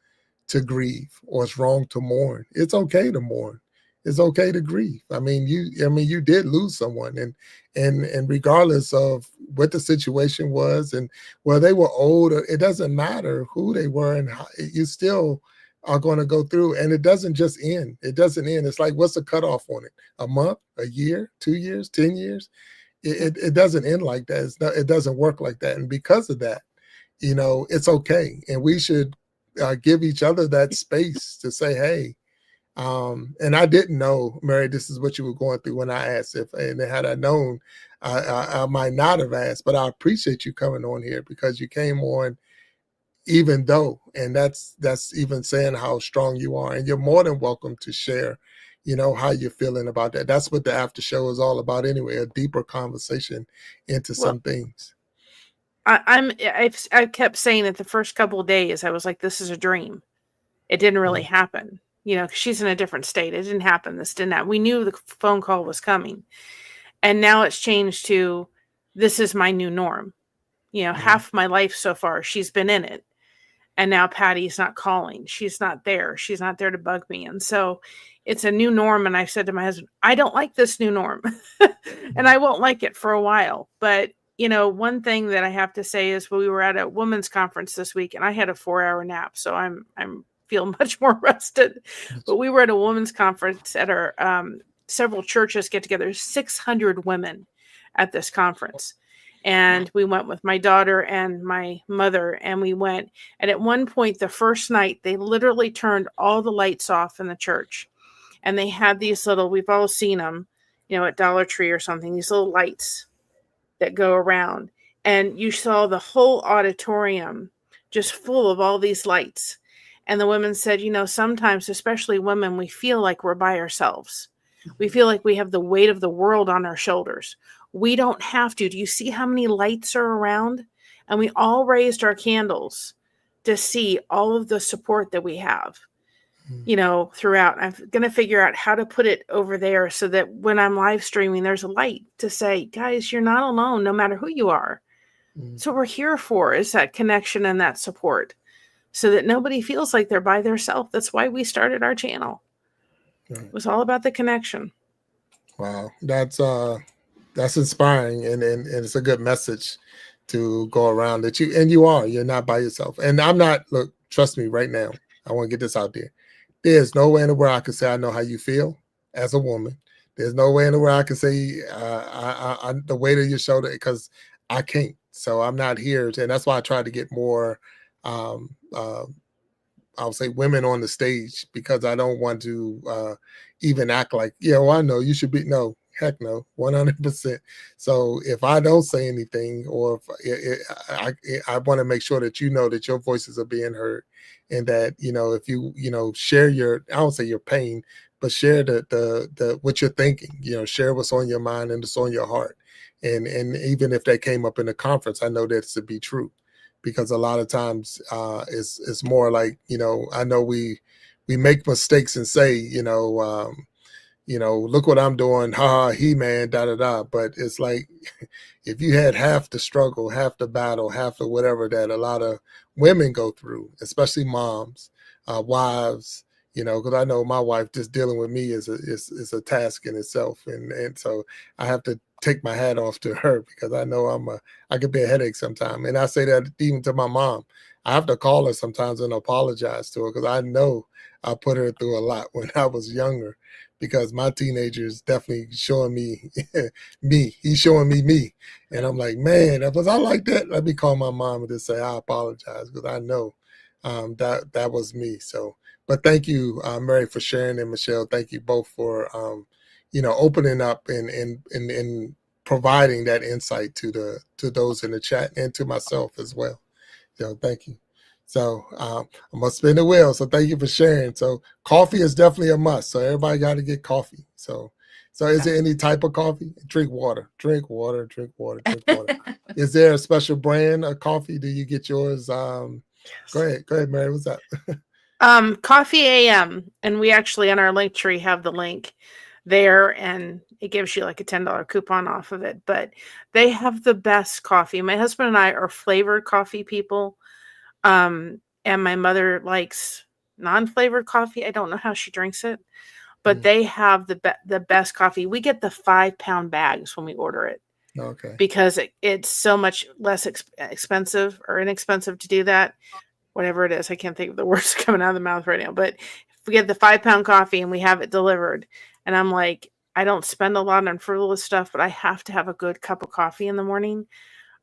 to grieve or it's wrong to mourn. It's okay to mourn. It's okay to grieve. I mean, you did lose someone, and regardless of what the situation was, and whether they were old, or it doesn't matter who they were, and how, you still are going to go through, and it doesn't just end. It doesn't end. It's like, what's the cutoff on it? A month, a year, 2 years, 10 years? It doesn't end like that. It doesn't work like that. And because of that, it's okay. And we should give each other that space to say, hey, and I didn't know, Mary, this is what you were going through when I asked and had I known, I might not have asked, but I appreciate you coming on here, because you came on even though, and that's even saying how strong you are, and you're more than welcome to share, how you're feeling about that. That's what the after show is all about anyway, a deeper conversation into some things. I kept saying it the first couple of days. I was like, this is a dream. It didn't really happen, 'cause she's in a different state. It didn't happen. This didn't happen. We knew the phone call was coming, and now it's changed to, this is my new norm. Half my life so far, she's been in it. And now Patty's not calling. She's not there. She's not there to bug me. And so it's a new norm. And I said to my husband, I don't like this new norm. And I won't like it for a while. But, one thing that I have to say is, we were at a women's conference this week, and I had a 4-hour nap. So I'm feel much more rested. But we were at a women's conference at our several churches get together, 600 women at this conference. And we went with my daughter and my mother, and we went. And at one point, the first night, they literally turned all the lights off in the church. And they had these little, we've all seen them, at Dollar Tree or something, these little lights that go around. And you saw the whole auditorium just full of all these lights. And the women said, sometimes, especially women, we feel like we're by ourselves. We feel like we have the weight of the world on our shoulders. We don't have to. Do you see how many lights are around? And we all raised our candles to see all of the support that we have, throughout. I'm going to figure out how to put it over there so that when I'm live streaming, there's a light to say, guys, you're not alone, no matter who you are. So what we're here for is that connection and that support, so that nobody feels like they're by themselves. That's why we started our channel. It was all about the connection. Wow. That's inspiring, and it's a good message to go around, that you're not by yourself. And I'm not, look, trust me right now, I want to get this out there. There's no way in the world I can say I know how you feel as a woman. There's no way in the world I can say the weight of your shoulder, because I can't. So I'm not here and that's why I try to get more I would say women on the stage, because I don't want to even act like, I know you should be. No, heck no, 100%. So if I don't say anything, or if I want to make sure that that your voices are being heard, and that if you share your, I don't say your pain, but share the what you're thinking. Share what's on your mind and what's on your heart, and even if that came up in the conference, I know that to be true, because a lot of times it's more like I know we make mistakes and say look what I'm doing, He-Man, da-da-da. But it's like, if you had half the struggle, half the battle, half the whatever that a lot of women go through, especially moms, wives, because I know my wife just dealing with me is a task in itself. And so I have to take my hat off to her, because I know I could be a headache sometimes. And I say that even to my mom. I have to call her sometimes and apologize to her, because I know I put her through a lot when I was younger, because my teenager is definitely showing me me. He's showing me. And I'm like, man, was I like that? Let me call my mom and just say, I apologize, because I know that was me. So, But thank you, Mary, for sharing, and Michelle, thank you both for opening up and providing that insight to those in the chat and to myself as well. So thank you. So I must spin the wheel. So thank you for sharing. So coffee is definitely a must. So everybody got to get coffee. So is there any type of coffee? Drink water. Drink water. Drink water. Drink water. Is there a special brand of coffee? Do you get yours? Yes. Go ahead, Mary. What's that? Coffee AM, and we actually on our link tree have the link there, and it gives you like a $10 coupon off of it. But they have the best coffee. My husband and I are flavored coffee people, and my mother likes non-flavored coffee. I don't know how she drinks it, but they have the best coffee. We get the 5-pound bags when we order it. Okay. Because it's so much less expensive or inexpensive to do that. Whatever it is, I can't think of the words coming out of the mouth right now. But if we get the 5-pound coffee and we have it delivered, and I'm like, I don't spend a lot on frivolous stuff, but I have to have a good cup of coffee in the morning.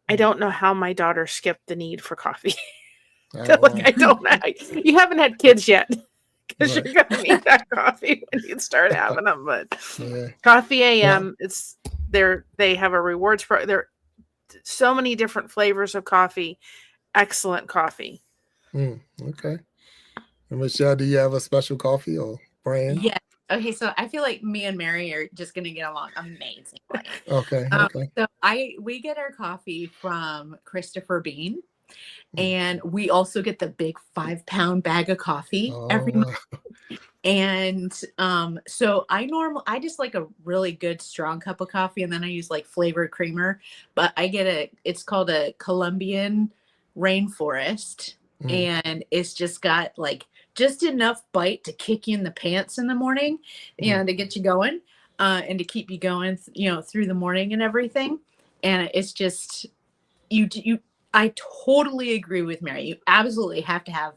I don't know how my daughter skipped the need for coffee. I don't know. You haven't had kids yet, because you're gonna need that coffee when you start having them. But Coffee AM, they have a rewards program. There are so many different flavors of coffee. Excellent coffee. Okay. And Michelle, do you have a special coffee or brand? Yeah. Okay, so I feel like me and Mary are just gonna get along amazingly. Okay. So we get our coffee from Christopher Bean, and we also get the big 5-pound bag of coffee every month. And so I just like a really good strong cup of coffee, and then I use like flavored creamer. But I get it's called a Colombian rainforest, and it's just got like just enough bite to kick you in the pants in the morning, and to get you going, and to keep you going, through the morning and everything. And it's just I totally agree with Mary. You absolutely have to have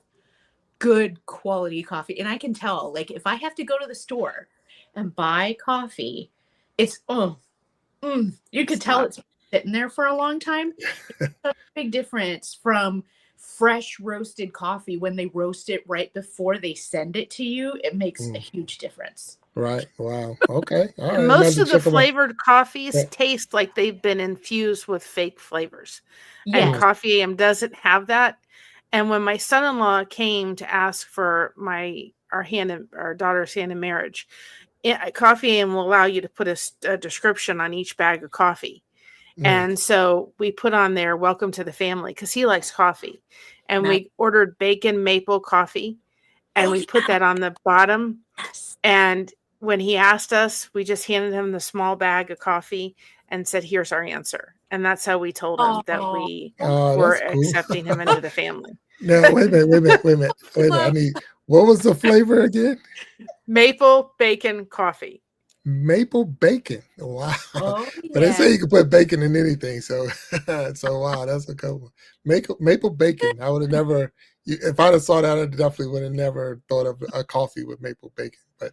good quality coffee. And I can tell, like, if I have to go to the store and buy coffee, it's you could tell it's sitting there for a long time. It's a big difference from fresh roasted coffee. When they roast it right before they send it to you, it makes a huge difference. Right. Wow. Okay. All right. Most of the flavored coffees taste like they've been infused with fake flavors. And Coffee AM doesn't have that. And when my son-in-law came to ask for our daughter's hand in marriage, Coffee AM will allow you to put a description on each bag of coffee. And so we put on there, "Welcome to the family," because he likes coffee. And we ordered bacon maple coffee, and we put that on the bottom. And when he asked us, we just handed him the small bag of coffee and said, "Here's our answer." And that's how we told him that we were accepting him into the family. Now, wait a minute. What was the flavor again? Maple bacon coffee. Maple bacon. Wow. But they say you can put bacon in anything. So wow, that's a good one. Maple bacon. I would have never, if I'd have saw that, I definitely would have never thought of a coffee with maple bacon. But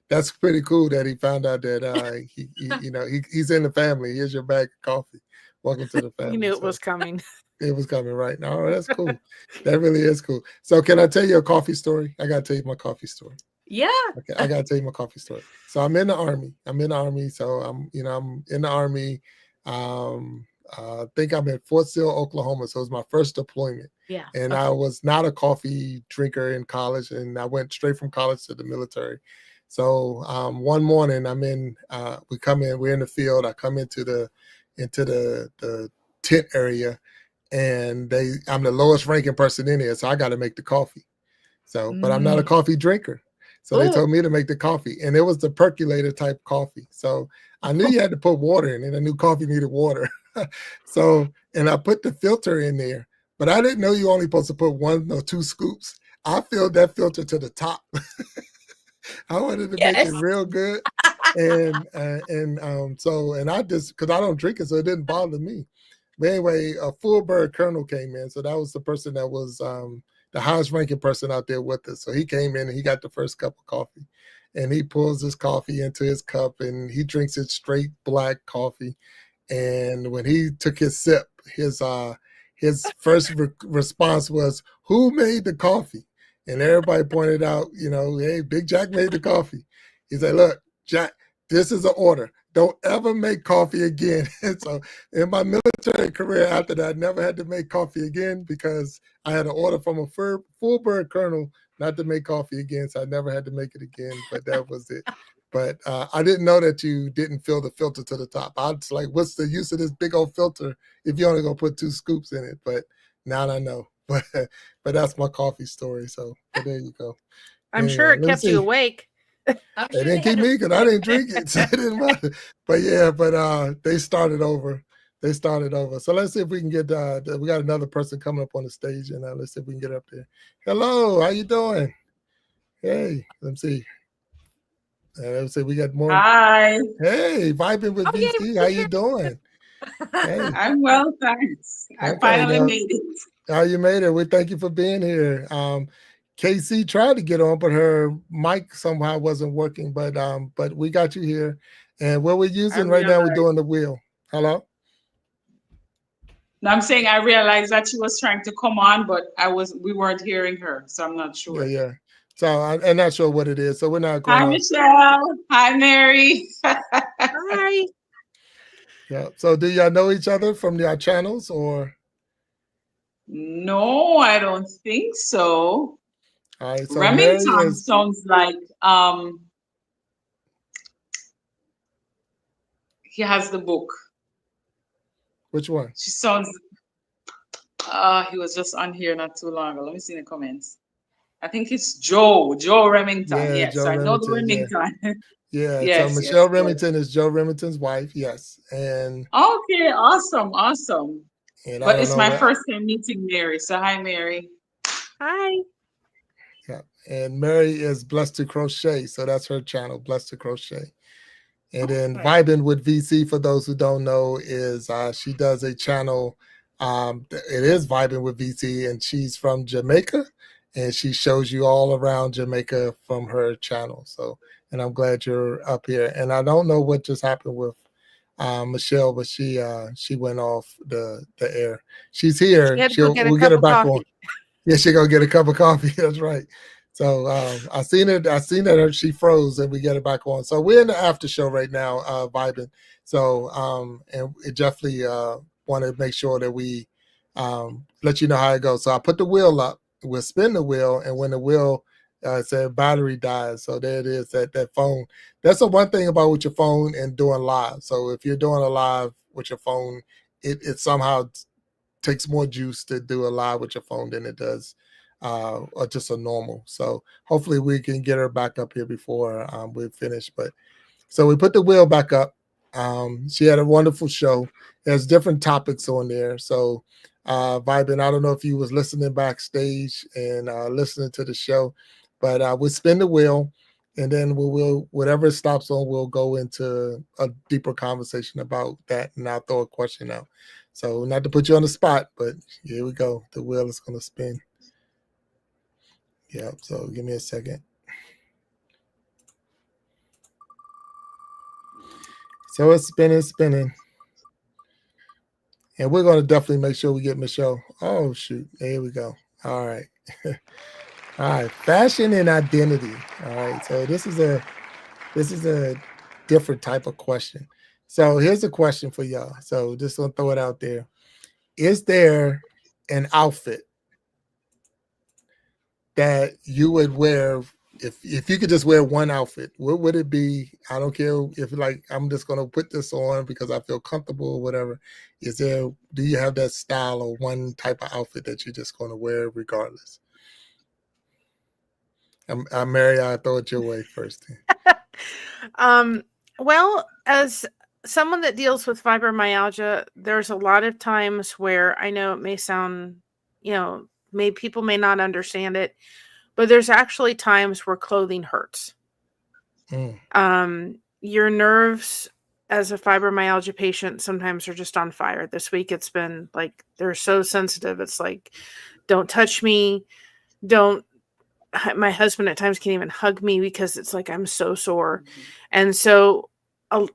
that's pretty cool that he found out that he's in the family. Here's your bag of coffee. Welcome to the family. He knew it was coming. It was coming, right? No, that's cool. That really is cool. So can I tell you a coffee story? I got to tell you my coffee story. Yeah. Okay, I got to tell you my coffee story. So I'm in the Army. So I'm in the Army. I think I'm at Fort Sill, Oklahoma. So it was my first deployment. Yeah. And I was not a coffee drinker in college, and I went straight from college to the military. So one morning we're in the field. I come into the tent area, and I'm the lowest ranking person in there, so I got to make the coffee. So, but I'm not a coffee drinker. So they told me to make the coffee, and it was the percolator type coffee. So I knew you had to put water in it. I knew coffee needed water. And I put the filter in there, but I didn't know you only supposed to put 1 or 2 scoops. I filled that filter to the top. I wanted to make it real good. And I just, cause I don't drink it, so it didn't bother me. But anyway, a full bird colonel came in. So that was the person that was, the highest ranking person out there with us. So he came in and he got the first cup of coffee, and he pulls his coffee into his cup and he drinks it straight black coffee. And when he took his sip, his first response was, "Who made the coffee?" And everybody pointed out, hey, Big Jack made the coffee. He said, look, Jack, this is an order. Don't ever make coffee again. And so in my military career after that, I never had to make coffee again because I had an order from a full bird colonel not to make coffee again. So I never had to make it again, but that was it. But I didn't know that you didn't fill the filter to the top. I was like, what's the use of this big old filter if you're only going to put 2 scoops in it? But now I know. But that's my coffee story. So there you go. I'm sure it kept you awake. It didn't keep me because I didn't drink it, so it didn't matter. But yeah, they started over. So let's see if we can get. We got another person coming up on the stage, and let's see if we can get up there. Hello, how you doing? Hey, let's see. Let's see. We got more. Hi. Hey, vibing with VC. How you doing? Hey. I'm well, thanks. I finally made it. Oh, you made it. We thank you for being here. Casey tried to get on, but her mic somehow wasn't working. But we got you here, and what we're using right now, we're doing the wheel. Hello. No, I'm saying I realized that she was trying to come on, but we weren't hearing her, so I'm not sure. Yeah. So I'm not sure what it is. So we're not going. Hi, Michelle. Hi, Mary. Hi. Yeah. So do y'all know each other from your channels or? No, I don't think so. All right, so Remington sounds like he has the book. Which one? She sounds he was just on here not too long ago. Let me see the comments. I think it's Joe Remington. Yeah, yes, Joe I know the Remington, Remington. Yeah. Yes, so Michelle Remington is Joe Remington's wife. Yes. And okay, awesome. And but it's my first time meeting Mary. So hi, Mary. Hi. Yeah. And Mary is Blessed to Crochet. So that's her channel, Blessed to Crochet. And then Vibing with VC, for those who don't know, is she does a channel. It is Vibing with VC, and she's from Jamaica, and she shows you all around Jamaica from her channel. So, and I'm glad you're up here. And I don't know what just happened with Michelle, but she went off the air. She's here. We'll get her back on. Yeah, she's gonna get a cup of coffee. That's right. So I seen that she froze and we get it back on. So we're in the after show right now, vibing. So and it definitely want to make sure that we let you know how it goes. So I put the wheel up. We'll spin the wheel, and when the wheel said battery dies, so there it is. That phone. That's the one thing about with your phone and doing live. So if you're doing a live with your phone, it somehow takes more juice to do a live with your phone than it does or just a normal. So hopefully we can get her back up here before we finish. But so we put the wheel back up. She had a wonderful show. There's different topics on there. So Vibin, I don't know if you was listening backstage and listening to the show, but we'll spin the wheel, and then we'll whatever it stops on, we'll go into a deeper conversation about that, and I'll throw a question out. So not to put you on the spot, but here we go. The wheel is going to spin. Yeah, so give me a second. So it's spinning. And we're going to definitely make sure we get Michelle. Oh, shoot. There we go. All right. All right. Fashion and identity. All right. So this is a different type of question. So here's a question for y'all. So just going to throw it out there. Is there an outfit that you would wear if you could just wear one outfit? What would it be? I don't care if like I'm just going to put this on because I feel comfortable or whatever. Do you have that style or one type of outfit that you're just going to wear regardless? I'm Mary. I'll throw it your way first. Well, as someone that deals with fibromyalgia, there's a lot of times where I know it may sound, people may not understand it, but there's actually times where clothing hurts. Your nerves as a fibromyalgia patient sometimes are just on fire. This week it's been like they're so sensitive. It's like, don't touch me. My husband at times can't even hug me because it's like I'm so sore. And so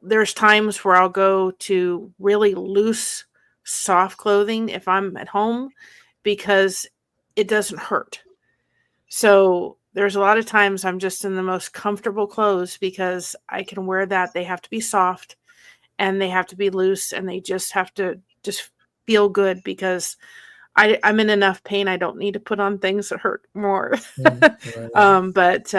there's times where I'll go to really loose, soft clothing if I'm at home because it doesn't hurt. So there's a lot of times I'm just in the most comfortable clothes because I can wear that. They have to be soft and they have to be loose and they just have to just feel good because I'm in enough pain. I don't need to put on things that hurt more. But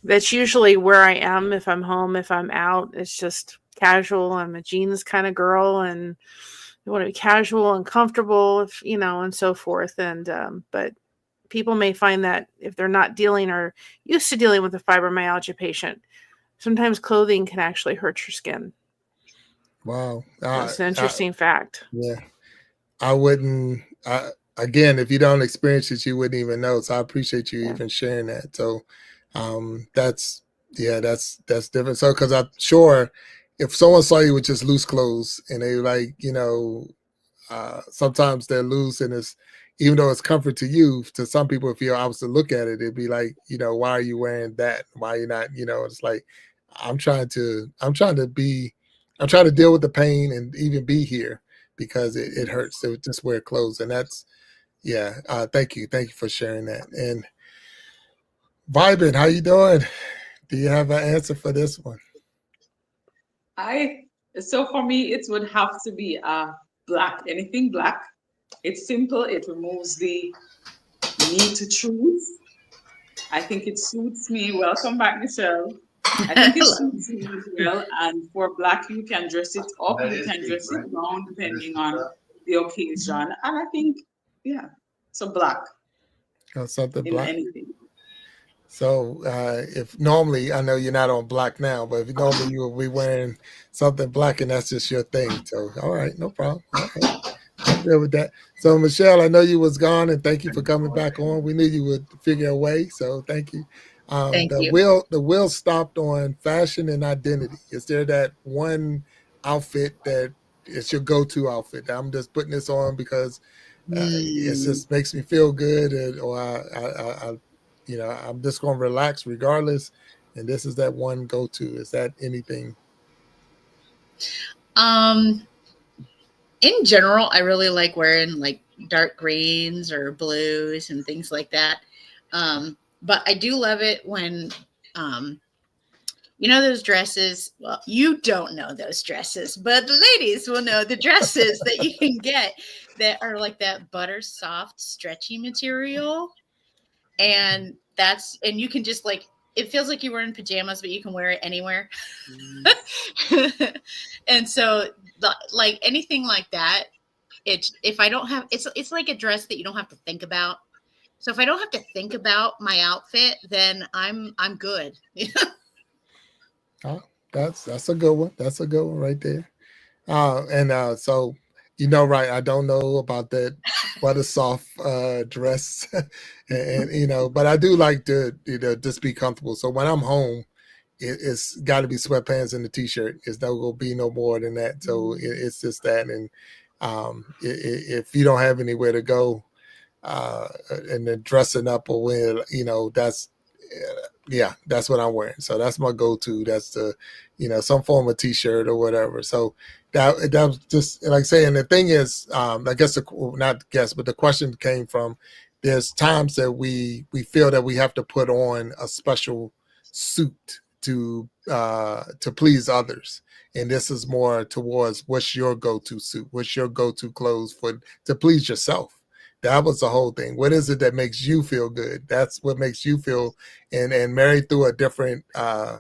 that's usually where I am if I'm home, if I'm out. It's just casual. I'm a jeans kind of girl and I want to be casual and comfortable, if, and so forth. And but people may find that if they're not dealing or used to dealing with a fibromyalgia patient, sometimes clothing can actually hurt your skin. Wow. That's an interesting fact. Yeah. I wouldn't, again, if you don't experience it, you wouldn't even know. So I appreciate you even sharing that. So that's different. So, cause I'm sure if someone saw you with just loose clothes and they like, sometimes they're loose and it's, even though it's comfort to you, to some people, if you I was to look at it, it'd be like, why are you wearing that? Why are you not, it's like, I'm trying to deal with the pain and even be here because it hurts to just wear clothes. And that's, thank you. Thank you for sharing that. And Vibin, how you doing? Do you have an answer for this one? So for me, it would have to be black, anything black. It's simple. It removes the need to choose. I think it suits me. Welcome back, Michelle. I think it suits me as well. And for black, you can dress it up. You can dress it down depending on the occasion. And I think, so black. Something in black. Anything. So if normally, I know you're not on black now, but if normally you will be wearing something black and that's just your thing. So, all right, no problem. All right. I'm good with that. So, Michelle, I know you was gone and thank you for coming back on. We knew you would figure a way. So thank you. Thank you. The wheel stopped on fashion and identity. Is there that one outfit that is your go-to outfit? I'm just putting this on because it just makes me feel good, or I'm just going to relax regardless. And this is that one go-to. Is that anything? In general, I really like wearing like dark greens or blues and things like that. But I do love it when, those dresses. Well, you don't know those dresses, but the ladies will know the dresses that you can get that are like that butter soft, stretchy material. And you can just like, it feels like you're wearing pajamas, but you can wear it anywhere. And so like anything like that, if I don't have, it's like a dress that you don't have to think about. So if I don't have to think about my outfit, then I'm good. Oh, that's a good one. That's a good one right there. So right, I don't know about that butter soft dress, and but I do like to just be comfortable. So when I'm home, it's got to be sweatpants and a t-shirt. It's not gonna be no more than that. So it's just that. And if you don't have anywhere to go, and then dressing up or when that's what I'm wearing. So that's my go-to. That's the some form of t-shirt or whatever. So that was just like saying. The thing is, I guess but the question came from, there's times that we feel that we have to put on a special suit to please others, and this is more towards what's your go-to suit, what's your go-to clothes to please yourself. That was the whole thing. What is it that makes you feel good? That's what makes you feel, and Mary threw a different, I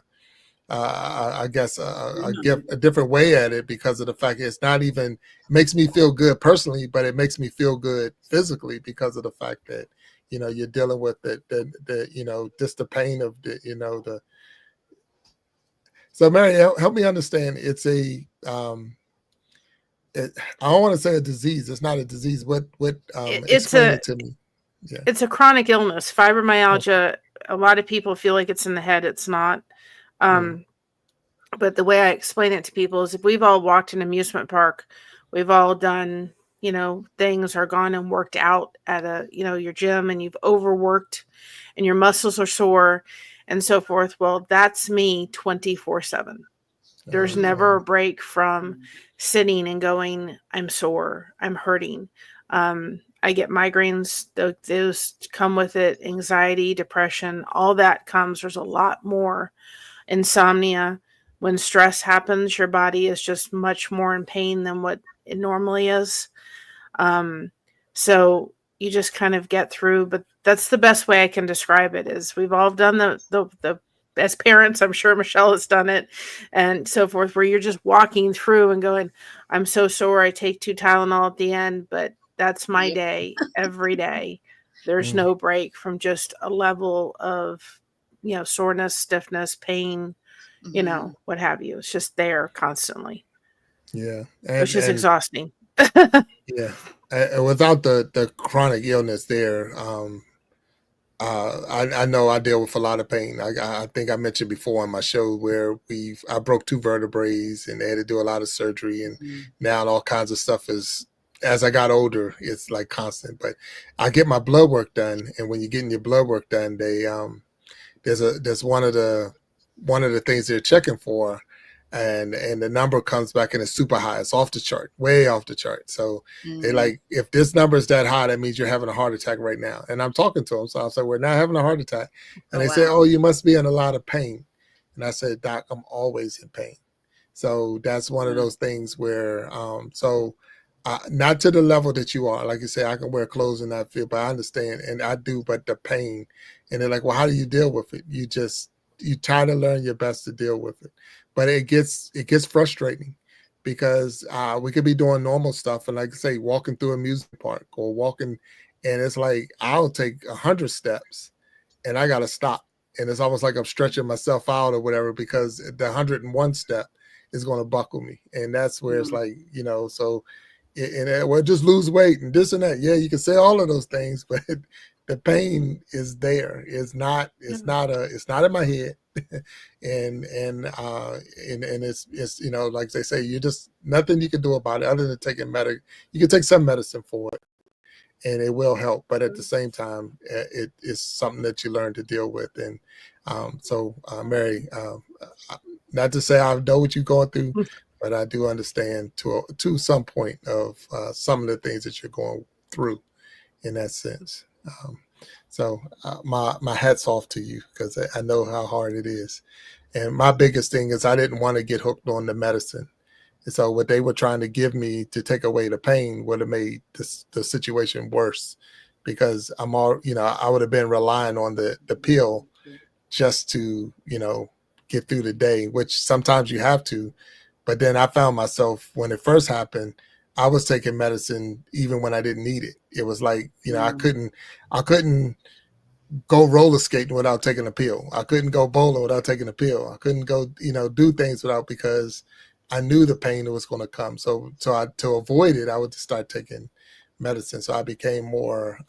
guess, a different way at it, because of the fact it's not even, it makes me feel good personally, but it makes me feel good physically because of the fact that, you're dealing with the just the pain of the. So Mary, help me understand. It's a, I don't want to say a disease. It's not a disease. Explain it to me. Yeah. It's a chronic illness. Fibromyalgia, a lot of people feel like it's in the head. It's not. But the way I explain it to people is, if we've all walked an amusement park, we've all done, things, or gone and worked out at your gym, and you've overworked and your muscles are sore and so forth. Well, that's me 24/7. There's never a break from sitting and going, I'm sore, I'm hurting. I get migraines. Those come with it. Anxiety, depression, all that comes. There's a lot more. Insomnia. When stress happens, your body is just much more in pain than what it normally is. So you just kind of get through, but that's the best way I can describe it. Is we've all done the as parents, I'm sure Michelle has done it and so forth, where you're just walking through and going, I'm so sore. I take 2 Tylenol at the end, but that's my day every day. There's no break from just a level of, soreness, stiffness, pain, what have you. It's just there constantly. Yeah. Which is exhausting. Yeah. Without the chronic illness there, I know I deal with a lot of pain. I think I mentioned before on my show where I broke 2 vertebrae and they had to do a lot of surgery, and now all kinds of stuff is, as I got older, it's like constant. But I get my blood work done, and when you're getting your blood work done, they there's one of the things they're checking for, and the number comes back and it's super high. It's off the chart, way off the chart. So they like, if this number is that high, that means you're having a heart attack right now. And I'm talking to them, so I said, we're not having a heart attack. And they say, oh, you must be in a lot of pain. And I said, Doc, I'm always in pain. So that's one of those things where not to the level that you are. Like you say, I can wear clothes and not feel, but I understand, and I do. But the pain, and they're like, well, how do you deal with it? You try to learn your best to deal with it, but it gets frustrating because we could be doing normal stuff, and like I say, walking through a music park or walking, and it's like I'll take 100 steps, and I gotta stop, and it's almost like I'm stretching myself out or whatever because the 101 step is going to buckle me, and that's where it's like, so. Well, just lose weight and this and that. Yeah, you can say all of those things, but the pain is there. It's not in my head, and it's like they say, you just nothing you can do about it other than taking you can take some medicine for it, and it will help. But at the same time, it is something that you learn to deal with. And so, Mary, not to say I know what you're going through, but I do understand to some point of some of the things that you're going through in that sense. So my hat's off to you because I know how hard it is. And my biggest thing is I didn't want to get hooked on the medicine. And so what they were trying to give me to take away the pain would have made the situation worse because I would have been relying on the pill just to, get through the day, which sometimes you have to. But then I found myself when it first happened, I was taking medicine even when I didn't need it. It was like, I couldn't go roller skating without taking a pill. I couldn't go bowling without taking a pill. I couldn't go, do things because I knew the pain that was going to come. So to avoid it, I would just start taking medicine. So I became more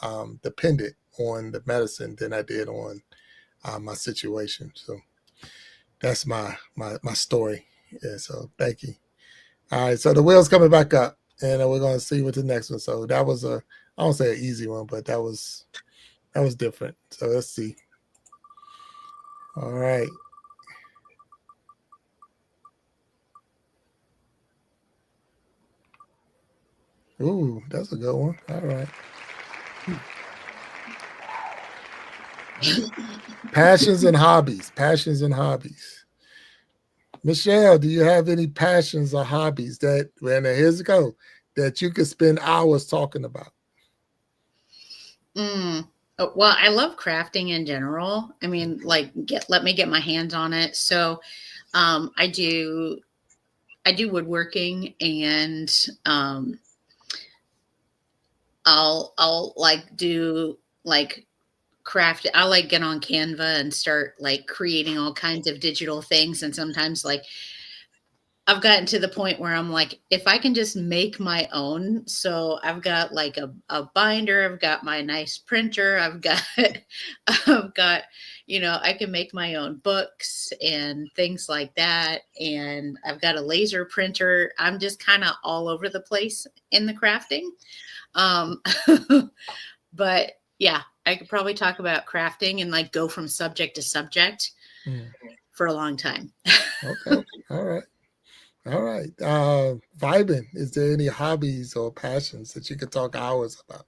dependent on the medicine than I did on my situation. So that's my story. Yeah, so thank you. All right, so the wheel's coming back up, and we're going to see what the next one. So that was I won't say an easy one, but that was different. So let's see. All right. Ooh, that's a good one. All right. Passions and hobbies. Michelle, do you have any passions or hobbies that you could spend hours talking about? Well, I love crafting in general. I mean, like let me get my hands on it. So I do woodworking, and I'll like do like craft. I like get on Canva and start like creating all kinds of digital things. And sometimes like I've gotten to the point where I'm like, if I can just make my own. So I've got like a binder, I've got my nice printer, I've got, I can make my own books and things like that. And I've got a laser printer. I'm just kind of all over the place in the crafting. But yeah, I could probably talk about crafting and like go from subject to subject for a long time. Okay. All right. Vibin, is there any hobbies or passions that you could talk hours about?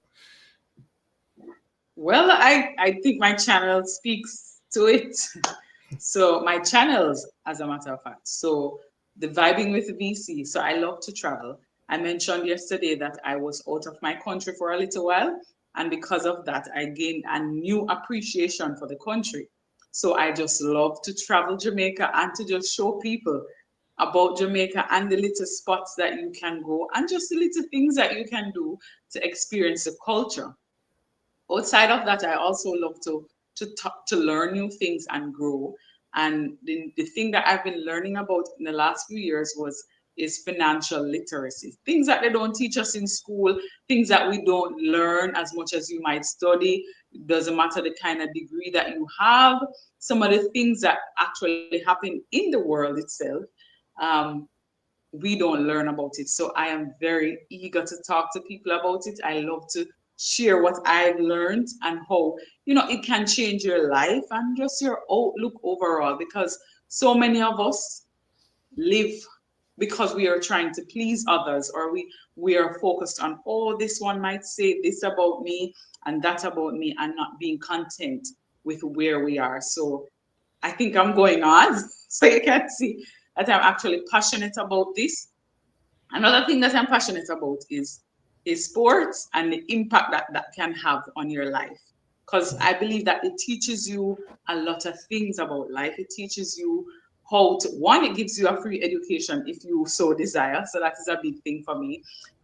Well, I think my channel speaks to it. So my channels, as a matter of fact. So the vibing with VC. So I love to travel. I mentioned yesterday that I was out of my country for a little while. And because of that, I gained a new appreciation for the country. So I just love to travel Jamaica and to just show people about Jamaica and the little spots that you can go and just the little things that you can do to experience the culture. Outside of that, I also love to learn new things and grow. And the thing that I've been learning about in the last few years is financial literacy. Things that they don't teach us in school, things that we don't learn as much as you might study. It doesn't matter the kind of degree that you have. Some of the things that actually happen in the world itself. Um, we don't learn about it. So I am very eager to talk to people about it. I love to share what I've learned and how, it can change your life and just your outlook overall, because so many of us live because we are trying to please others, or we are focused on, oh, this one might say this about me and that about me, and not being content with where we are. So I think I'm going on. So you can see that I'm actually passionate about this. Another thing that I'm passionate about is sports and the impact that that can have on your life. Because I believe that it teaches you a lot of things about life. It teaches you how to, one, it gives you a free education if you so desire. So that is a big thing for me.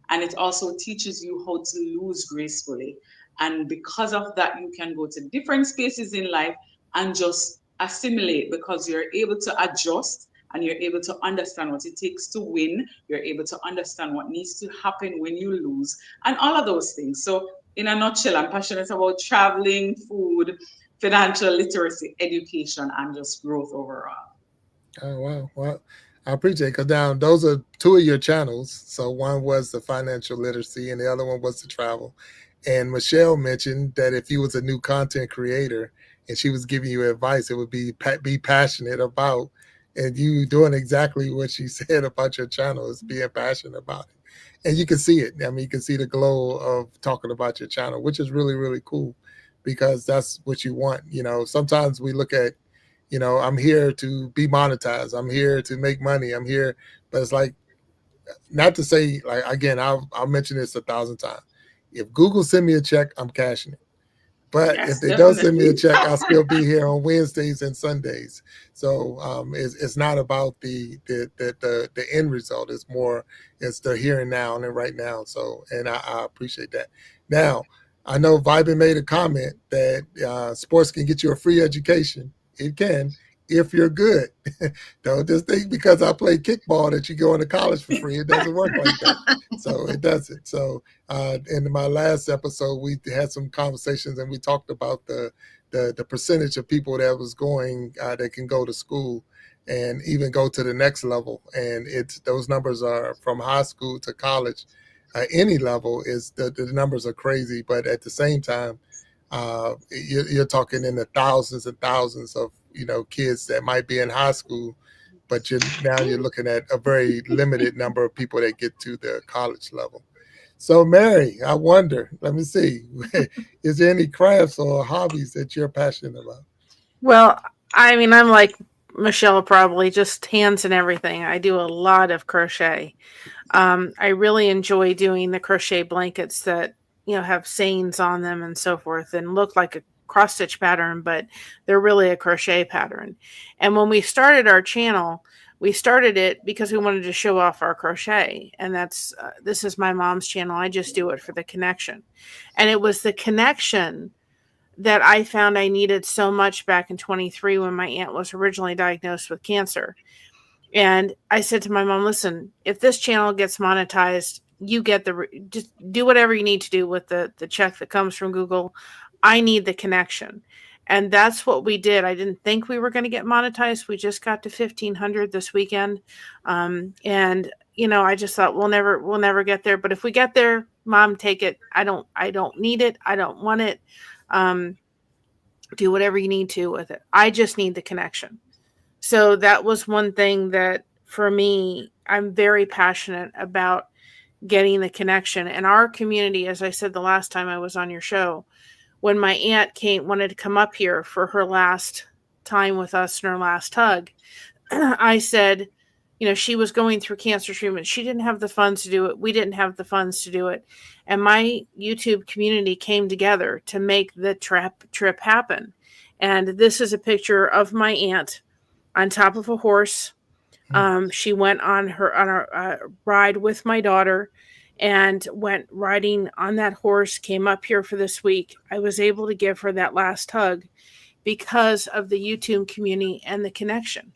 And it also teaches you how to lose gracefully. And because of that, you can go to different spaces in life and just assimilate, because you're able to adjust and you're able to understand what it takes to win. You're able to understand what needs to happen when you lose, and all of those things. So, in a nutshell, I'm passionate about traveling, food, financial literacy, education, and just growth overall. Oh wow, well, I appreciate it, because now those are two of your channels. So one was the financial literacy, and the other one was the travel. And Michelle mentioned that if you was a new content creator and she was giving you advice, it would be passionate about, and you doing exactly what she said about your channel is being passionate about it. And you can see it. I mean, you can see the glow of talking about your channel, which is really, really cool, because that's what you want. Sometimes we look at, I'm here to be monetized. I'm here to make money. I'm here. But it's like, not to say, like, again, I'll mention this 1,000 times. If Google send me a check, I'm cashing it. But Yes, if they don't send me a definitely. check, I'll still be here on Wednesdays and Sundays. So it's not about the end result. It's the here and now and right now. So, and I appreciate that. Now, I know Vibin made a comment that sports can get you a free education. It can, if you're good. Don't just think because I play kickball that you go into college for free. It doesn't work like that. So it doesn't. So in my last episode, we had some conversations and we talked about the percentage of people that was going that can go to school and even go to the next level. And those numbers are from high school to college. Any level is the numbers are crazy, but at the same time, you're talking in the thousands and thousands of kids that might be in high school, but you're looking at a very limited number of people that get to the college level. So, Mary, I wonder, let me see, is there any crafts or hobbies that you're passionate about? Well, I mean, I'm like Michelle, probably just hands and everything. I do a lot of crochet. I really enjoy doing the crochet blankets that, have sayings on them and so forth and look like a cross stitch pattern, but they're really a crochet pattern. And when we started our channel, we started it because we wanted to show off our crochet. And this is my mom's channel. I just do it for the connection. And it was the connection that I found I needed so much back in 23 when my aunt was originally diagnosed with cancer. And I said to my mom, listen, if this channel gets monetized, you get just do whatever you need to do with the check that comes from Google. I need the connection. And that's what we did. I didn't think we were going to get monetized. We just got to 1,500 this weekend. And I just thought we'll never get there. But if we get there, Mom, take it. I don't need it. I don't want it. Do whatever you need to with it. I just need the connection. So that was one thing that for me, I'm very passionate about getting the connection. And our community, as I said the last time I was on your show, when my aunt wanted to come up here for her last time with us and her last hug, I said, you know, she was going through cancer treatment. She didn't have the funds to do it. We didn't have the funds to do it. And my YouTube community came together to make the trip happen. And this is a picture of my aunt on top of a horse. She went on a ride with my daughter and went riding on that horse, came up here for this week. I was able to give her that last hug because of the YouTube community and the connection.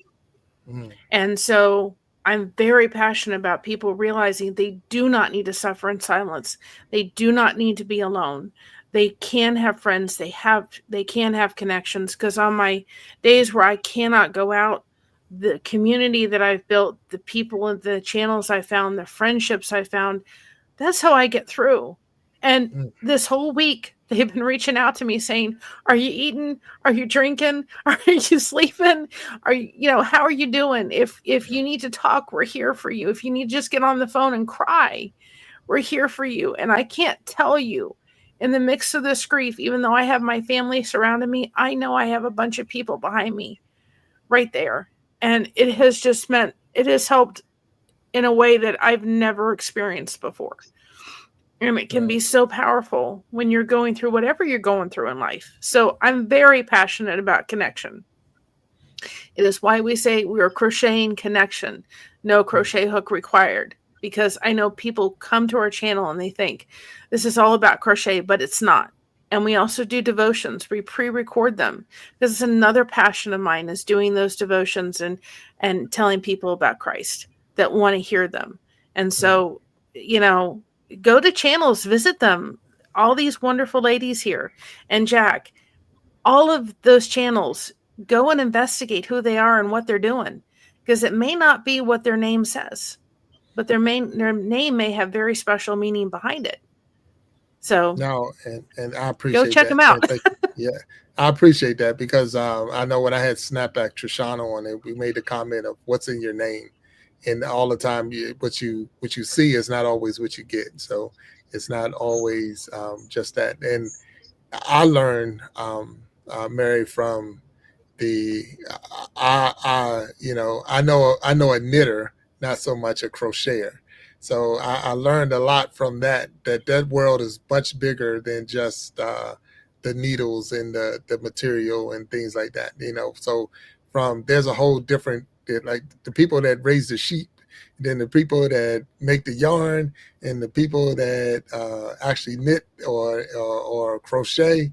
And so I'm very passionate about people realizing they do not need to suffer in silence. They do not need to be alone. They can have friends. They can have connections, because on my days where I cannot go out, the community that I've built, the people and the channels I found, the friendships I found, that's how I get through. And this whole week, they've been reaching out to me saying, are you eating? Are you drinking? Are you sleeping? Are you, you know, how are you doing? If you need to talk, we're here for you. If you need to just get on the phone and cry, we're here for you. And I can't tell you, in the mix of this grief, even though I have my family surrounding me, I know I have a bunch of people behind me right there. And it has just meant, it has helped in a way that I've never experienced before. And it can be so powerful when you're going through whatever you're going through in life. So I'm very passionate about connection. It is why we say we are crocheting connection, no crochet hook required. Because I know people come to our channel and they think this is all about crochet, but it's not. And we also do devotions. We pre-record them. This is another passion of mine, is doing those devotions and telling people about Christ that want to hear them. And so, you know, go to channels, visit them. All these wonderful ladies here. And Jack, all of those channels, go and investigate who they are and what they're doing. Because it may not be what their name says, but their name may have very special meaning behind it. So no, and I appreciate go check that. them out. Yeah, I appreciate that, because I know when I had Snapback Trishana on it, we made the comment of what's in your name, and all the time what you see is not always what you get. So it's not always just that. And I learned, Mary, from the I know a knitter, not so much a crocheter. So I learned a lot from that world is much bigger than just the needles and the material and things like that. You know, so there's a whole different, like the people that raise the sheep, then the people that make the yarn, and the people that actually knit or crochet.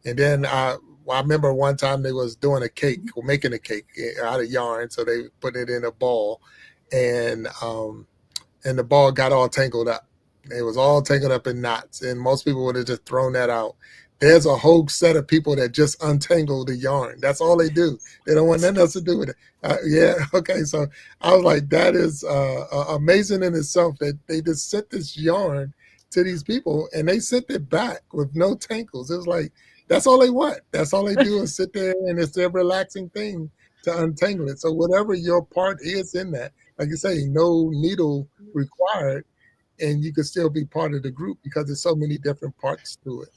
And then I remember one time they was doing a cake, or making a cake out of yarn. So they put it in a ball, and the ball got all tangled up. It was all tangled up in knots, and most people would have just thrown that out. There's a whole set of people that just untangle the yarn. That's all they do. They don't want nothing else to do with it. Yeah, okay. So I was like, that is amazing in itself, that they just sent this yarn to these people, and they sent it back with no tangles. It was like, that's all they want. That's all they do is sit there, and it's their relaxing thing to untangle it. So whatever your part is in that, like you say, no needle required, and you can still be part of the group because there's so many different parts to it.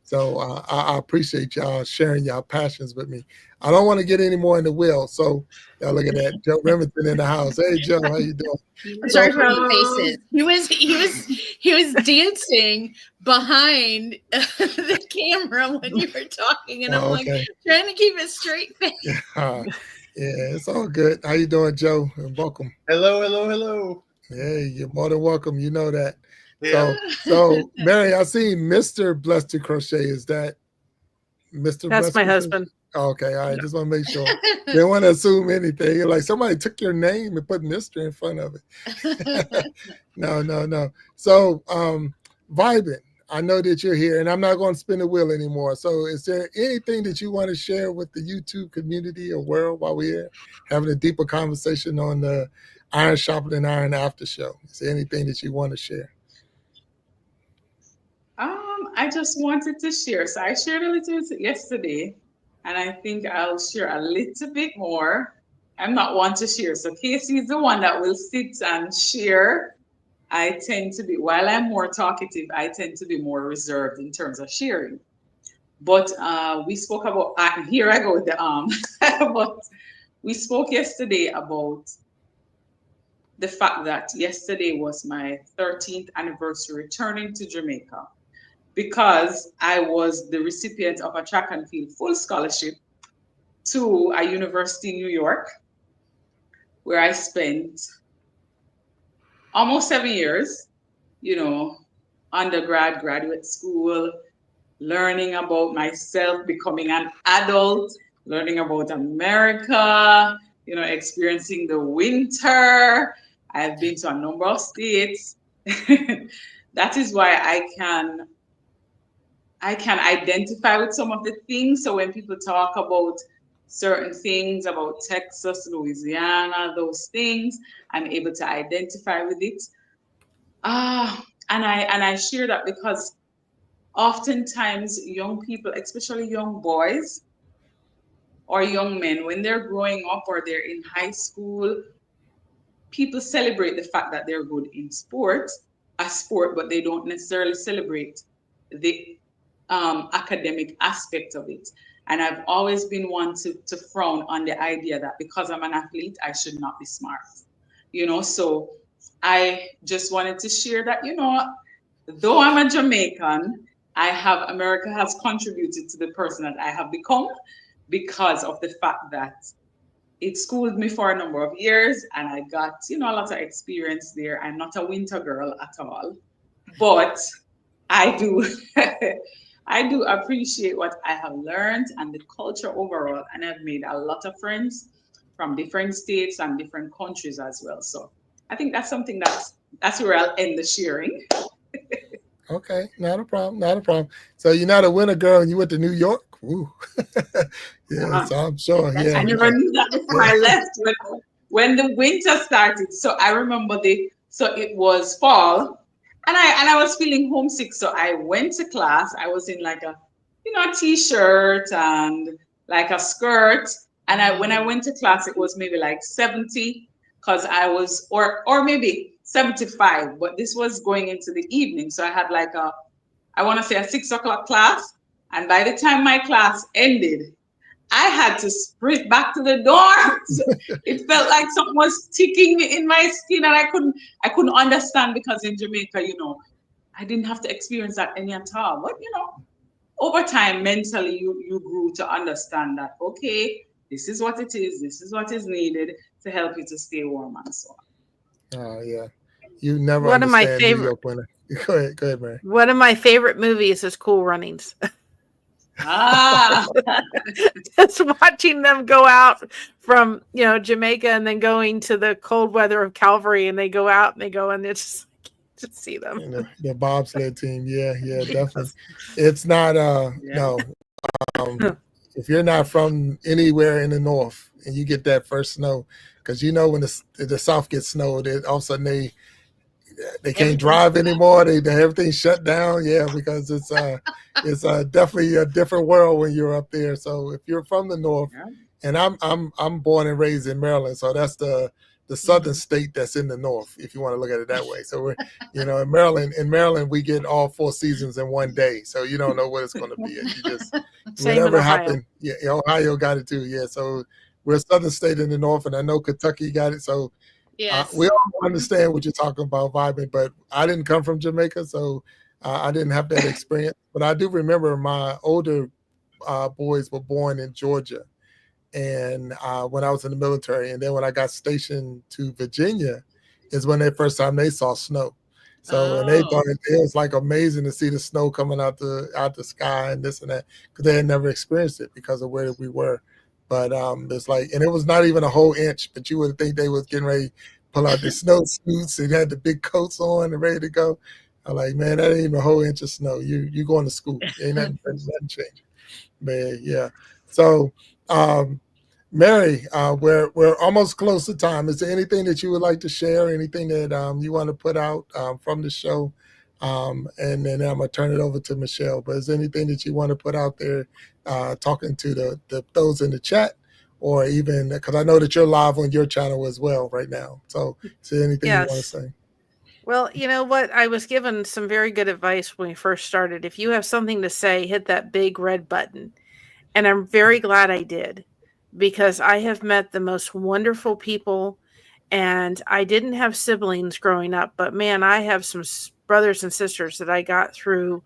So I appreciate y'all sharing y'all passions with me. I don't want to get any more in the wheel. So y'all look at that. Joe Rimington in the house. Hey, Joe, how you doing? I'm sorry for the faces. He was dancing behind the camera when you were talking, and I'm like trying to keep a straight face. Yeah, it's all good. How you doing, Joe? And welcome. Hello. Hey, you're more than welcome. You know that. Yeah. So Mary, I see Mr. Blessed to Crochet. Is that Mr. That's Blessed my to husband. Crochet? Okay, all right. Just want to make sure. Didn't want to assume anything. You're like, somebody took your name and put Mr. in front of it. No. So vibing. I know that you're here, and I'm not going to spin the wheel anymore. So is there anything that you want to share with the YouTube community or world while we're here having a deeper conversation on the Iron Sharpening Iron After Show? Is there anything that you want to share? I just wanted to share. So I shared a little bit yesterday, and I think I'll share a little bit more. I'm not one to share. So Casey is the one that will sit and share. I tend to be, while I'm more talkative, I tend to be more reserved in terms of sharing. But we spoke about, here I go with the but we spoke yesterday about the fact that yesterday was my 13th anniversary returning to Jamaica, because I was the recipient of a track and field full scholarship to a university in New York, where I spent almost 7 years, you know, undergrad, graduate school, learning about myself, becoming an adult, learning about America, you know, experiencing the winter. I've been to a number of states. That is why I can identify with some of the things. So when people talk about certain things about Texas, Louisiana, those things, I'm able to identify with it. And I share that because oftentimes young people, especially young boys or young men, when they're growing up or they're in high school, people celebrate the fact that they're good in a sport, but they don't necessarily celebrate the academic aspect of it. And I've always been one to frown on the idea that because I'm an athlete, I should not be smart. You know, so I just wanted to share that, you know, though I'm a Jamaican, America has contributed to the person that I have become because of the fact that it schooled me for a number of years and I got, you know, a lot of experience there. I'm not a winter girl at all, but I do, I do appreciate what I have learned and the culture overall. And I've made a lot of friends from different states and different countries as well. So I think that's something that's where I'll end the sharing. Okay, not a problem, not a problem. So you're not a winter girl and you went to New York? Woo. Yeah, so I'm sure. Yeah, I never knew that before I left when the winter started. So I remember so it was fall and I was feeling homesick. So I went to class. I was in like a, you know, a t-shirt and like a skirt. And when I went to class, it was maybe like 70 because I was, or maybe 75, but this was going into the evening. So I had like I want to say a 6 o'clock class. And by the time my class ended, I had to sprint back to the dorms. It felt like something was sticking in my skin and I couldn't understand because in Jamaica, you know, I didn't have to experience that any at all. But, you know, over time, mentally, you grew to understand that, okay, this is what it is. This is what is needed to help you to stay warm and so on. Oh, yeah. You never One of my understand New York winter. Go ahead, Mary. One of my favorite movies is Cool Runnings. Just watching them go out from, you know, Jamaica and then going to the cold weather of Calvary, and they go out and they go and it's just see them. And the bobsled team, yeah, definitely. It's not no. If you're not from anywhere in the north and you get that first snow, because you know when the south gets snowed, all of a sudden they can't drive anymore. They everything's shut down. Yeah, because it's definitely a different world when you're up there. So if you're from the north, and I'm born and raised in Maryland, so that's the southern state that's in the north, if you want to look at it that way. So we're, you know, in Maryland we get all 4 seasons in one day. So you don't know what it's going to be. You just whatever happened. Yeah, Ohio got it too. Yeah, so we're a southern state in the north, and I know Kentucky got it. So. Yes. We all understand what you're talking about, vibing, but I didn't come from Jamaica, so I didn't have that experience. But I do remember my older boys were born in Georgia, and when I was in the military, and then when I got stationed to Virginia, is when first time they saw snow. So and they thought it was like amazing to see the snow coming out the sky and this and that, because they had never experienced it because of where we were. But it's like, and it was not even a whole inch, but you would think they was getting ready to pull out the snow suits and had the big coats on and ready to go. I'm like, man, that ain't even a whole inch of snow. You going to school. Ain't nothing changing. Man, yeah. So Mary, we're almost close to time. Is there anything that you would like to share? Anything that you want to put out from the show? And then I'm gonna turn it over to Michelle. But is there anything that you want to put out there, talking to the those in the chat, or even because I know that you're live on your channel as well right now? So is there anything you want to say? Well, you know what? I was given some very good advice when we first started. If you have something to say, hit that big red button. And I'm very glad I did, because I have met the most wonderful people, and I didn't have siblings growing up, but man, I have some brothers and sisters that I got through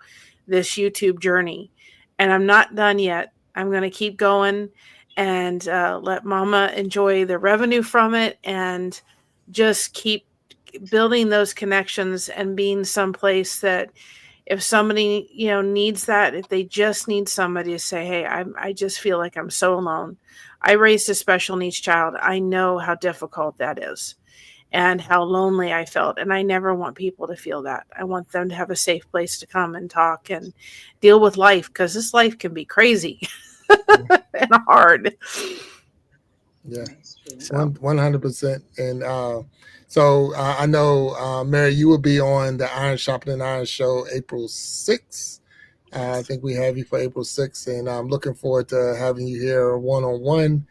this YouTube journey, and I'm not done yet. I'm going to keep going and let Mama enjoy the revenue from it, and just keep building those connections and being someplace that if somebody, needs that, if they just need somebody to say, hey, I just feel like I'm so alone. I raised a special needs child. I know how difficult that is and how lonely I felt. And I never want people to feel that. I want them to have a safe place to come and talk and deal with life, because this life can be crazy and hard. Yeah, So 100%. And so I know, Mary, you will be on the Sharpening Iron show April 6th. I think we have you for April 6th, and I'm looking forward to having you here one-on-one.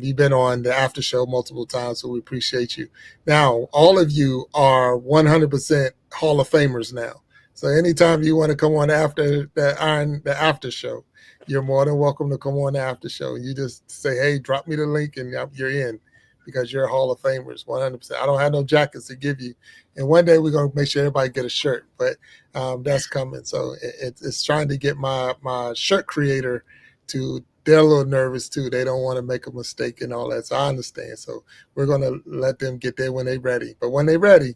You've been on the after show multiple times, so we appreciate you. Now, all of you are 100% Hall of Famers now. So anytime you want to come on after the after show, you're more than welcome to come on the after show. You just say, hey, drop me the link, and you're in, because you're Hall of Famers, 100%. I don't have no jackets to give you. And one day we're going to make sure everybody get a shirt, but that's coming. So it's trying to get my shirt creator to, they're a little nervous too. They don't want to make a mistake and all that. So I understand. So we're going to let them get there when they're ready. But when they're ready,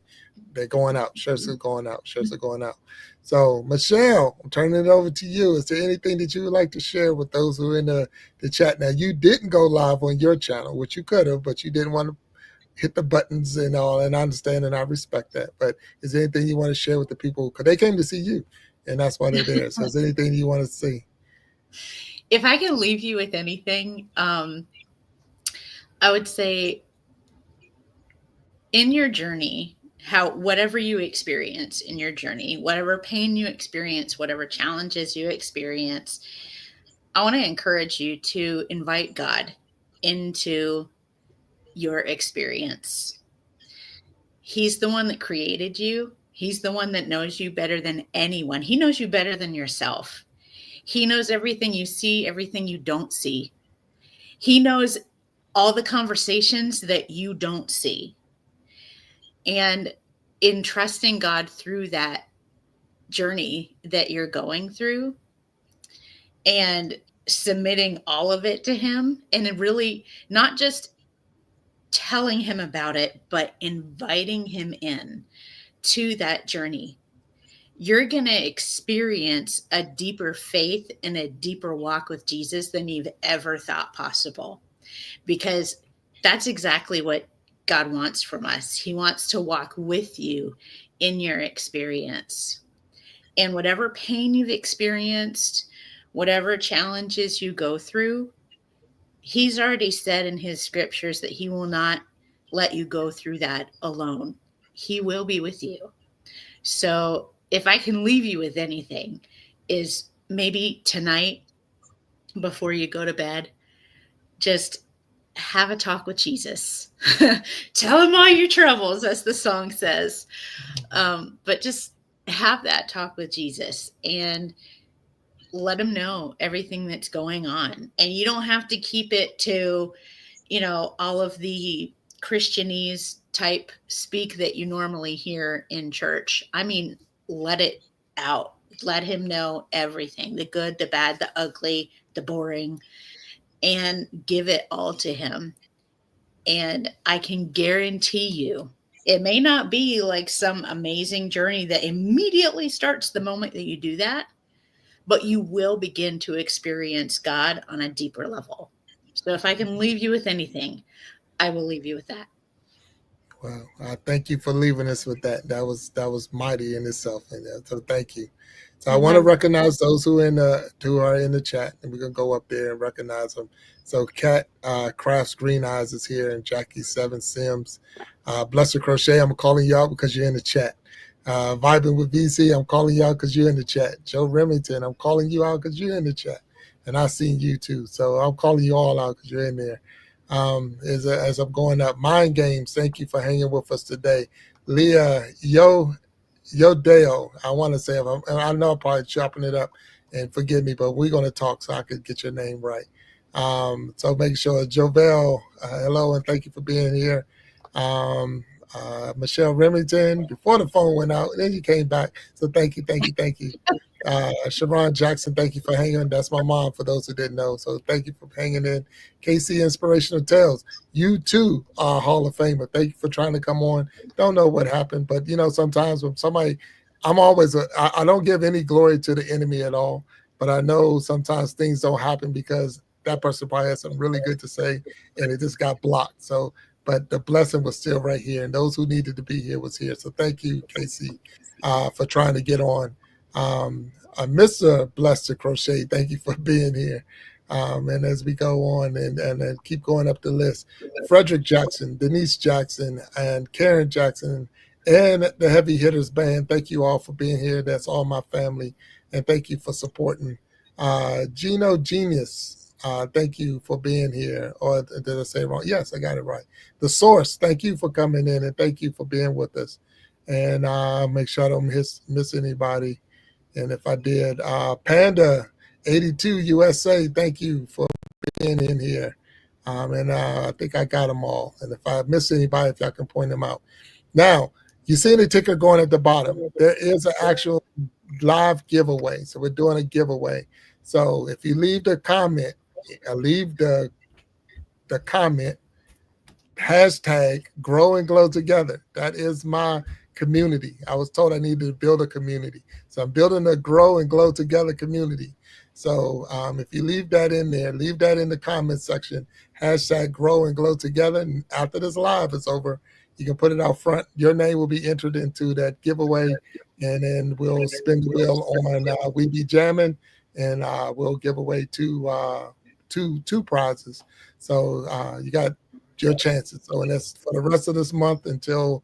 they're going out. Shirts are going out. Shirts are going out. So Michelle, I'm turning it over to you. Is there anything that you would like to share with those who are in the chat? Now, you didn't go live on your channel, which you could have, but you didn't want to hit the buttons and all, and I understand and I respect that. But is there anything you want to share with the people? Because they came to see you, and that's why they're there. So is there anything you want to see? If I can leave you with anything, I would say in your journey, whatever you experience in your journey, whatever pain you experience, whatever challenges you experience, I want to encourage you to invite God into your experience. He's the one that created you. He's the one that knows you better than anyone. He knows you better than yourself. He knows everything you see, everything you don't see. He knows all the conversations that you don't see. And in trusting God through that journey that you're going through and submitting all of it to him, and really not just telling him about it, but inviting him in to that journey, you're going to experience a deeper faith and a deeper walk with Jesus than you've ever thought possible. Because that's exactly what God wants from us. He wants to walk with you in your experience. And whatever pain you've experienced, whatever challenges you go through, he's already said in his scriptures that he will not let you go through that alone. He will be with you. So if I can leave you with anything, is maybe tonight before you go to bed, just have a talk with Jesus. Tell him all your troubles, as the song says. But just have that talk with Jesus and let him know everything that's going on. And you don't have to keep it to, all of the Christianese type speak that you normally hear in church. I mean, let it out. Let him know everything, the good, the bad, the ugly, the boring, and give it all to him. And I can guarantee you, it may not be like some amazing journey that immediately starts the moment that you do that, but you will begin to experience God on a deeper level. So if I can leave you with anything, I will leave you with that. Well, I thank you for leaving us with that. That was mighty in itself. And so thank you. So I want to recognize those who are in the chat, and we're gonna go up there and recognize them. So Kat Crafts Green Eyes is here, and Jackie Seven Sims, Blessed Crochet. I'm calling you out because you're in the chat. Vibing with VC, I'm calling you out because you're in the chat. Joe Rimington, I'm calling you out because you're in the chat, and I've seen you too. So I'm calling you all out because you're in there. As I'm going up, Mind Games, thank you for hanging with us today. Leah Dale. I want to say, and I know I'm probably chopping it up, and forgive me, but we're going to talk so I could get your name right. So make sure, Jovel, hello, and thank you for being here. Michelle Rimington, before the phone went out, and then you came back. So thank you. Sharon Jackson, thank you for hanging. That's my mom, for those who didn't know. So thank you for hanging in. KC Inspirational Tales, you too are a Hall of Famer. Thank you for trying to come on. Don't know what happened, but sometimes when somebody, I don't give any glory to the enemy at all, but I know sometimes things don't happen because that person probably had something really good to say and it just got blocked. So, but the blessing was still right here, and those who needed to be here was here. So thank you, Casey, for trying to get on. Mr. Blessed to Crochet, thank you for being here. And as we go on and keep going up the list, Frederick Jackson, Denise Jackson, and Karen Jackson, and the Heavy Hitters Band, thank you all for being here. That's all my family, and thank you for supporting. Gino Genius, thank you for being here. Or did I say it wrong? Yes, I got it right. The Source, thank you for coming in, and thank you for being with us. And make sure I don't miss anybody. And if I did, Panda 82 USA, thank you for being in here. And I think I got them all. And if I miss anybody, if y'all can point them out. Now, you see the ticker going at the bottom. There is an actual live giveaway. So we're doing a giveaway. So if you leave the comment, leave the comment, hashtag Grow and Glow Together. That is my community. I was told I needed to build a community. So I'm building a Grow and Glow Together community. So if you leave that in there, leave that in the comment section, hashtag Grow and Glow Together. And after this live is over, you can put it out front. Your name will be entered into that giveaway, and then we'll spin the wheel on We Be Jamming, and we'll give away two prizes. So you got your chances. So, and that's for the rest of this month until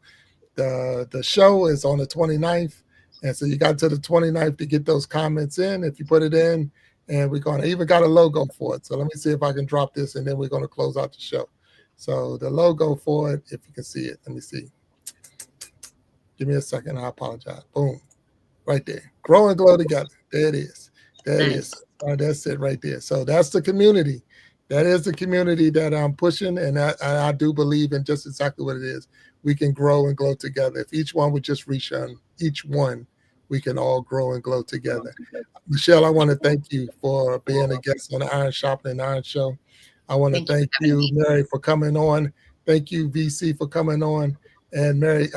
the show is on the 29th. And so you got to the 29th to get those comments in. If you put it in, and we're going to even got a logo for it. So let me see if I can drop this, and then we're going to close out the show. So the logo for it, if you can see it, let me see. Give me a second. I apologize. Boom. Right there. Grow and Glow Together. There it is. There it is. That's it right there. So that's the community. That is the community that I'm pushing, and I do believe in just exactly what it is. We can grow and glow together. If each one would just reach on each one, we can all grow and glow together. Michelle, I want to thank you for being a guest on the Iron Sharpening Iron Show. I want to thank you, Mary, for coming on. Thank you, VC, for coming on. And Mary,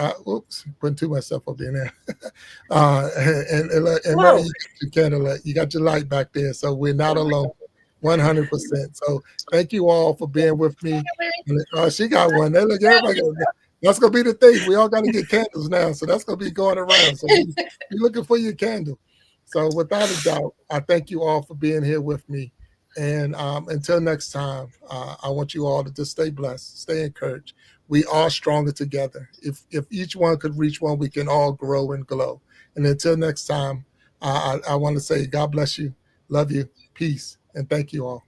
putting too much stuff up there now. And Mary, you got your light back there, so we're not alone. 100%. So thank you all for being with me. She got one. They look, everybody got one. That's gonna be the thing. We all got to get candles now, so that's gonna be going around. So you're looking for your candle. So without a doubt, I thank you all for being here with me. And until next time, I want you all to just stay blessed, stay encouraged. We are stronger together. If each one could reach one, we can all grow and glow. And until next time, I want to say God bless you, love you, peace, and thank you all.